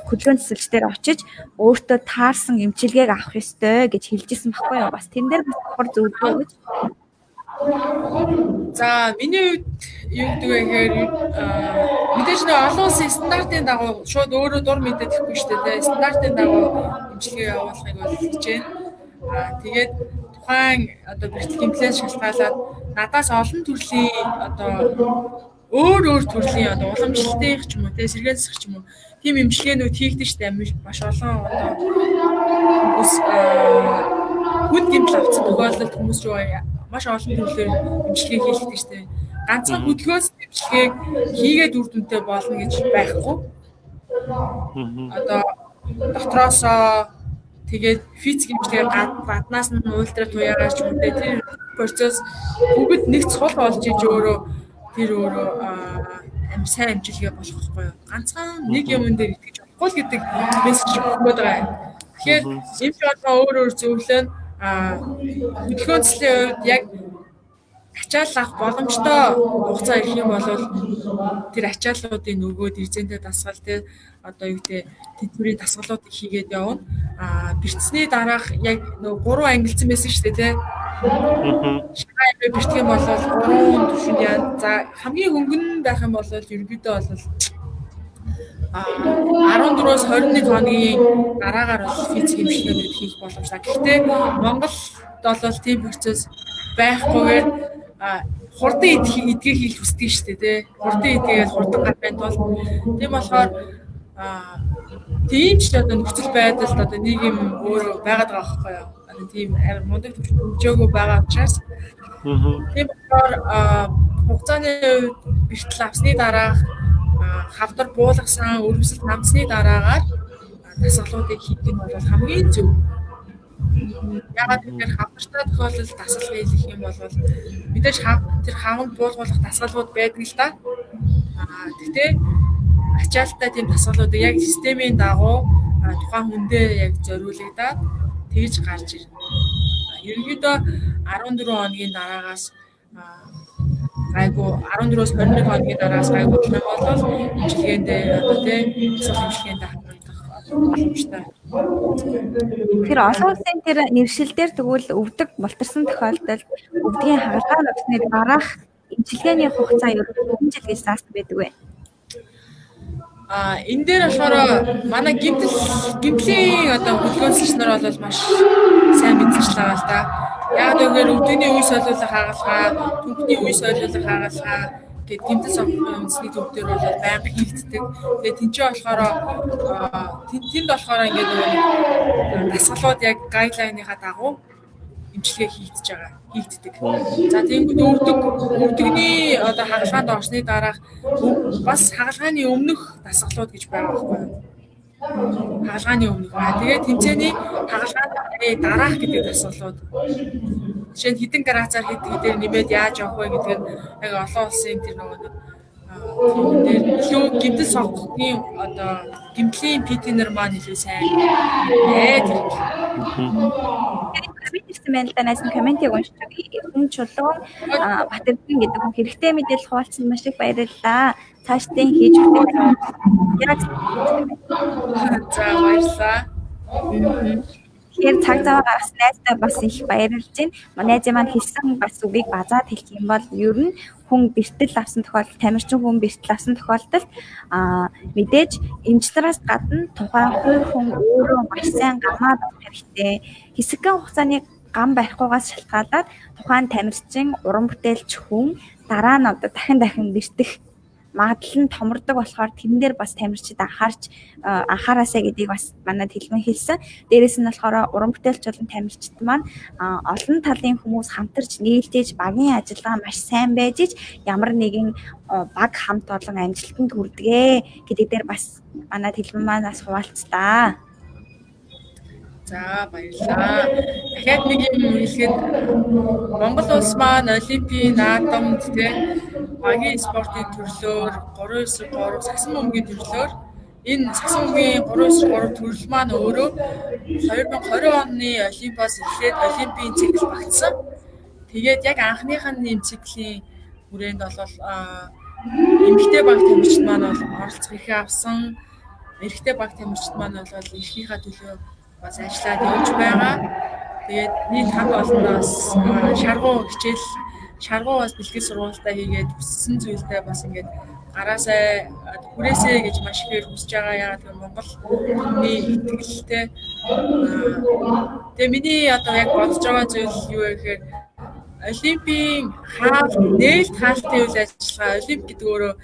хөдөлгөөн цэцэлчдээр очиж өөртөө таарсан эмчилгээг авах ёстой гэж хэлжсэн байхгүй юу? Бас тэн дээр бас бохор зөвлөгөө өгч. За миний хувьд юу гэдэг вэ гэхээр мэдээж нэг олон улсын стандартын дагуу шууд өөрөө дур мэдээлэхгүй шүү дээ. Стандартын дагуу эмчилгээ явуулахыг бол хичээнэ. Тэгээд тухайн одоо бэлтгэл имплант шалтгаалаад надаас олон төрлийн одоо өөр төрлийн одоо уламжлалтын ч юм уу те сэргээн засах ч юм уу тийм эмчилгээнүүд хийгдэж штэ маш олон одоо хүмүүс хүнд гэмтэл авсан тохиолдолд хүмүүс рүү маш олон төрлөөр эмчилгээ хийлгдэг штэ. Ганцхан хөдөлгөөс эмчилгээг хийгээд үр дүнтэй болно гэж байхгүй. Одоо дотроосоо тэгээд физик хэмжлэгээр гаднаас нь ультра туяагаар ч юм уу тэр процесс бүгд нэг цул болж иж өөрөө сайн амжилтгээ болох байхгүй юу. Ганцхан нэг юм дээр итгэж болохгүй л гэдэг мессеж өгөөд байгаа. Тэгэхээр эмч болгоо өөр зөвлөн хөдөлгөөнцлийн хувьд яг ачаал авах боломжтой хугацаа ирэх юм бол тэр ачааллуудын нөгөөд эзэнтэй дасгал те одоо юу гэдэг тэдний дасгалуудыг хийгээд явна. Бэртсний дараах яг нөгөө 3 ангилсан байсан шүү дээ те. Шага юм бэртэх юм бол 3 төвшөнд яа. За хамгийн хөнгөн байх юм бол ерөнхийдөө бол 14-өөс 21 хоногийн дараагаар бол физик эмчилгээнүүд хийх боломжтой. Гэхдээ Монголд бол тийм процесс байхгүйгээр хурдан эдгийг хийх хүсдэг шүү дээ тий. Хурдан эдгээд хурдан гарахын тулд тийм болохоор тийм ч одоо нөхцөл байдалд одоо нэг юм өөр байгаад байгаа байхгүй юу. Тийм амар мундаг төвчөөгөө байгаа учраас тийм болохоор хугацааны үед бэртэл авсны дараах хавдар буулгасан өрөвсөлт намцны дараагаар дасгалуудыг хийх нь бол хамгийн зөв. Ягаад гэвэл хавдартай тохиолдолд дасгал хийх юм бол мэдээж тэр хаванд буулгуулах дасгалууд байдаг л да. Гэхдээ ачаалттай тийм дасгалуудыг яг системийн дагуу тухайн хүндээ яг зориулагдаад тэгж гарч ирнэ. Ерөнхийдөө 14 хоногийн дараагаас гайгүй 14-өөс 21 хоногийн дараагаас гайгүй гэх юм бол эмчилгээндээ одоо тийм эсвэл эмчилгээндээ хамрагдах боломжтой. Тэр олон улсын тэр нэвшилдээр тэгвэл өвдөг мултарсан тохиолдолд өвдгийн хагалгаа авсны дараах эмчилгээний хугацаа юу жил гэж заасан байдаг вэ? Энэ дээр болохоор манай гимтлийн одоо хөдөлгөөнсөгч нар бол маш сайн мэдчихлээ л да. Яг үгээр өвдөгний үе солиулах хагалгаа, түнхний үе солиулах хагалгаа гэд гэмтэл үндэсний төв дээр бол байнга хийгддэг. Тэгээд тэнцээ болохоор тэнд болохоор ингээд дасгалууд яг гайдлайныхаа дагуу эмчилгээ хийгддэг. За тэгэнгүүт өвдөгний одоо хагалгаанд орсны дараах бас хагалгааны өмнөх дасгалууд гэж байгаа байхгүй юу? Хагалгааны өмнөх. Тэгээд тэмцээний хагалгааны дараах гэдэг дасгалууд. Жишээ нь хэдэн градусаар дээр нэмээд яаж явах вэ гэдэг нь яг олон улсын тэр нөгөө дээр илүү гэмтэл сонгохын одоо гэмтлийн PT-нэр маань илүү сайн байдаг. Комментсэн байна л да, найз нь комментиг уншиж хүн чулуун Батэрдэн гэдэг хүн хэрэгтэй мэдээлэл хуваалцсан маш их баярлалаа. Цаашдын хийж өгөх яг За баярлалаа. Тэгэхээр цаг зав гаргасан найздаа бас их баярлж байна. Найз маань хэлсэн бас үгийг базаад хэлэх юм бол ер нь хүн бэртэл авсан тохиолдолд, тамирчин хүн бэртэл авсан тохиолдолд мэдээж эмчнээс гадна тухайн хүн өөрөө маш сайн гамаа байх хэрэгтэй. Хэсэгэн хугацааны гам барихгүйгаас шалтгаалаад тухайн тамирчин, уран бүтээлч хүн дараа нь одоо дахин бэртэх магадлал нь томордог болохоор тэрэн дээр бас тамирчид анхаараасаа гэдгийг бас манайд хэлсэн. Дээрээс нь болохоор уран бүтээлч болон тамирчид маань олон талын хүмүүс хамтарч нийлдэж багийн ажиллагаа маш сайн байж ямар нэгэн баг хамт олон амжилтанд хүрдэгэ гэдэг дээр бас манайд хэлмэн маань бас хуваалцлаа. За баярлалаа. Дахиад нэг юм хэлэхэд Монгол улс маань Олимпийн наадамд багийн спортын төрлөөр 3-9-3 сасан бөмбөгийн төрлөөр энэ сасан бөмбөгийн 3-9-3 төрөл маань өөрөө 2020 оны Олимпиас эхлээд Олимпийн цикл багтсан. Тэгээд яг анхных нь энэ циклийн хүрээнд бол эмэгтэй баг тамирчид маань бол оролцох эрхээ авсан. Эрэгтэй баг тамирчид маань бол эрхийнхаа төлөө бас ажиллаад явж байгаа. Тэгээд нийт хамт олондоос шаргуу бас бэлтгэл сургалтаа хийгээд хүссэн зүйлдээ бас ингээд гараасаа хүрээсэй гэж маш ихээр хүсэж байгаа. Яагаад гэвэл Монгол хүний итгэлтэй. Тэгээ миний одоо яг бодож байгаа зүйл юу вэ гэхээр Олимпийн нээлт хаалтын үйл ажиллагаа Олимп гэдэг өөрөө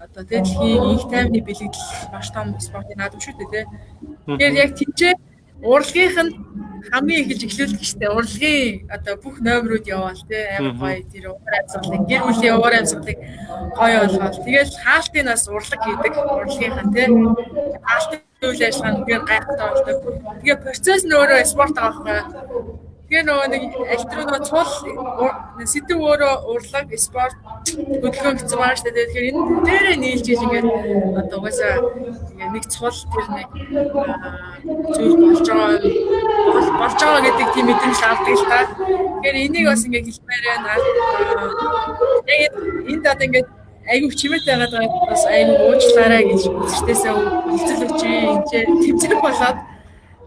одоо дэлхийн их тайвны бэлэгдэл маш том спортын наадам шүү дээ. Тэгэхээр яг тийчээ урлагийнх нь хамгийн их эхлүүлдэг штэ. Урлагийн одоо бүх номерууд яваал те амар гоё тэр уур амьсгалыг гэр бүлийн уур амьсгалыг гоё болгоод тэгэл хаалтын нас урлаг хийдэг урлагийнхан те хаалтын үйл ажиллагаа нэгээр гайхалтай болдог. Тэгээ процесс нь өөрөө спорт аахгүй. Тэгээ нөгөө нэг электроноо цул сэдв өөрөө урлаг спорт хөдөлгөөн гэсэн байгаа шүү дээ. Тэгэхээр энэ дээрээ нийлж иж ингээд одоо угаасаа нэг цул тэр нэг зүйл болж байгаа гэдэг тийм мэдрэмж авдаг л та. Тэгэхээр энийг бас ингээд хэлмээр байна. Яг энд одоо ингээд айгүй чимээтэй байгаа бас айгүй уучлаарай гэж үзэгчдээсээ хэлцэл өгч энэ тэмцэх болоод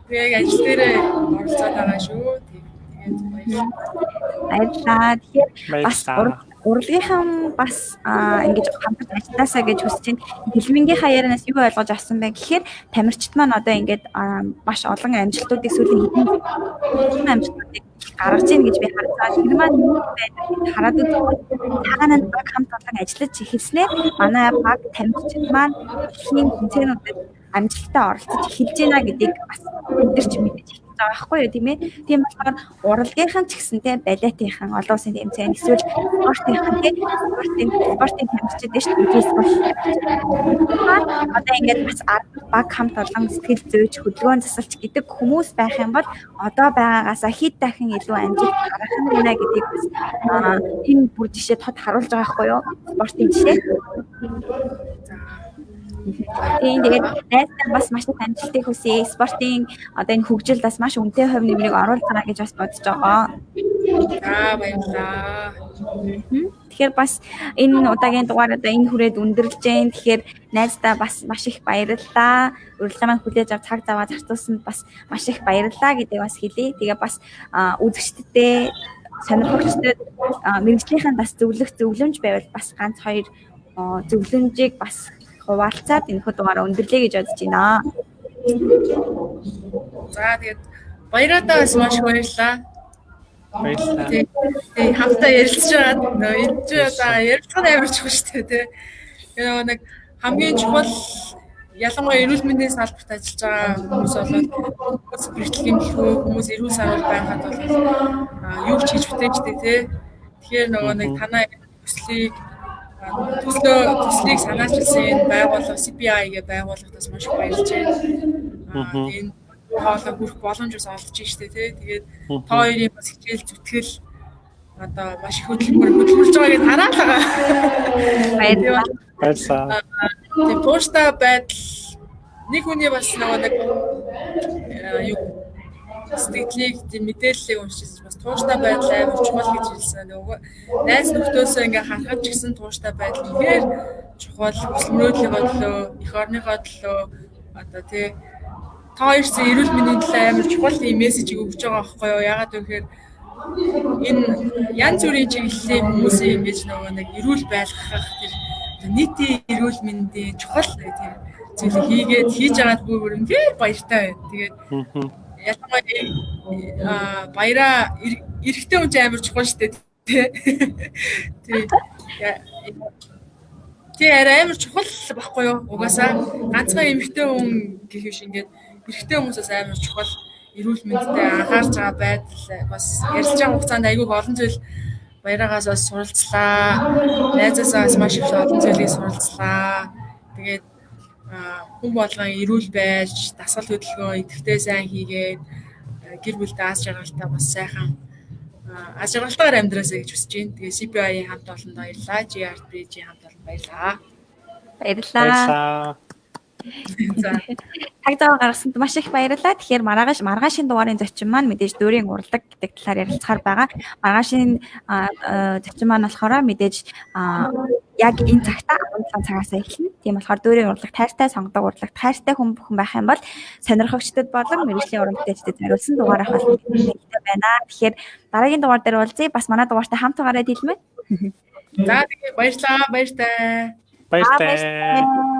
тэгээ яг ажил дээрээ оролцоод байгаа шүү. Баярлалаа. Тэгэхээр бас урлагийнхан бас ингэж хамтарч ажилласаа гэж хүсэж байна. Хэлмэнгийнхаа ярианаас юу ойлгож авсан бэ гэхээр тамирчид маань одоо ингээд маш олон амжилтуудыг сүүлийн хэдэн амжилтуудыг гаргаж ийн гэж би харж байгаа. Тэр маань юу байдаг хараад үзвэл цаанаанд баг хамт олон ажиллаж эхэлснээр манай баг тамирчид маань дэлхийн тэмцээнүүдэд амжилттай оролцож эхэлж байна гэдгийг бас өдөрч мэдэж байгаа байхгүй юу тийм ээ. Тийм болохоор урлагийнхан ч гэсэнтэй балетийнхан олон улсын тэмцээн эсвэл спортынхан тийм спортын тамирчид дэш тийс бол одоо ингээд бас баг хамт олон сэтгэл зүйч хөдөлгөөн засалч гэдэг хүмүүс байх юм бол одоо байгаагаасаа хэд дахин илүү амжилт гарах нь байна гэдгийг бас энэ бүр жишээ тод харуулж байгаа байхгүй юу спортын жишээ. Тэгээд найзтай бас маш их амжилтыг хүсье. Спортын одоо энэ хөгжилд бас маш үнэтэй хувь нэмрийг оруулах гэж бас бодож байгаа. Баярлалаа. Тэгэхээр бас энэ удаагийн дугаар одоо энэ хүрээд өндөрлж जैन. Тэгэхээр найздаа бас маш их баярлалаа. Урилга маань хүлээж авч цаг зав зарцуулсанд бас маш их баярлалаа гэдэг бас хэлье. Тэгээ бас үзэгчдэд сонирхогчдод мэргэжлийнхэн бас зөвлөмж байвал бас ганц хоёр зөвлөмжийг бас хуваалцаад энэ дугаараа өндөрлөе гэж бодож байна. За тэгээд баяраа бас маш баярлалаа. Баярлалаа. Тэгээ хамтаа ярилцж байгаа нөө энэ ч одоо ярилцах нь амар чухал шүү дээ. Тэгээ нэг хамгийн чухал ялангуяа эрүүл мэндийн салбарт ажиллаж байгаа хүмүүс бол бэрхтлийн хүмүүс эрүүл сарвал байхад бол юу ч хийж бүтээжтэй тий. Тэгэхээр нөгөө нэг танаа төслийг төслийг санаачилсан энэ байгууллага CPI гэ байгууллагатаас маш их баярлж байна. Энэ хоолой хүрэх боломж ус олж штэ тий. Тэгээд та хоёрын бас хичээл зүтгэл одоо маш их хөдөлмөрж байгааг хараад байгаа. Баярлалаа. Тэгээд тууштай байдал нэг хүний бас нөгөө нэг юу сэтгэлийг тийм мэдээллийг уншиж бас тууштай байдал амар чухал гэж хэлсэн. Нөгөө найз нөхдөсөө ингээ харахад ч гэсэн тууштай байдал ихээр чухал өсмөрөөдлийн бодлоо, эх орныхоо төлөө одоо тий та хоёрын эрүүл мэндийн төлөө амар чухал тийм мессежийг өгч байгаа байхгүй юу? Ягаад гэвэл энэ янз бүрийн чиглэлийн хүмүүсийн ингэж нөгөө нэг эрүүл байлгах тэр нийтийн эрүүл мэндийн чухал тийм зүйлийг хийж байгаад бүр үнээр баяртай байна. Тэгээд ялангуяа баяраа эрэгтэй хүн амар чухал шүү дээ тий. Тий арай амар чухал байхгүй юу? Угаасаа ганцхан эмэгтэй хүн гэх биш ингээд эрэгтэй хүмүүсээс амар чухал эрүүл мэндэд анхаарч байгаа байдал бас ярилцж байгаа хугацаанд айгүй олон зүйл баяраагаас бас суралцлаа. Найзаасаа маш их олон зүйлийг суралцлаа. Тэгээд хүн болгон эрүүл байж, дасгал хөдөлгөөн идэвхтэй сайн хийгээд гэр бүлтэй аз жаргалтай бас сайхан аз жаргалтайгаар амьдраасаа гэж хүсэж байна. Тэгээ CPI-ийн хамт олонд баярлалаа. GRPG хамт олонд баярлалаа. Баярлалаа. Таг зав гаргасанд маш их баярлалаа. Тэгэхээр маргаашийн дугаарын зочин маань мэдээж дүүрийн урлаг гэдэг талаар ярилцахаар байгаа. Маргаашийн зочин маань болохоор мэдээж яг энэ цагтаа 17 цагаас эхэлнэ. Тийм болохоор дүүрийн урлаг тайртай сонгодог урлаг тайртай хүн бүхэн байх юм бол сонирхогчдод болон мэргэжлийн урамтай зориулсан дугаар авах хэрэгтэй байна. Тэгэхээр дараагийн дугаар дээр уулзъя. Бас манай дугаартай хамт байгаарай хэлмээ. За тэгээ баярлалаа. Баяртай. Баяртай.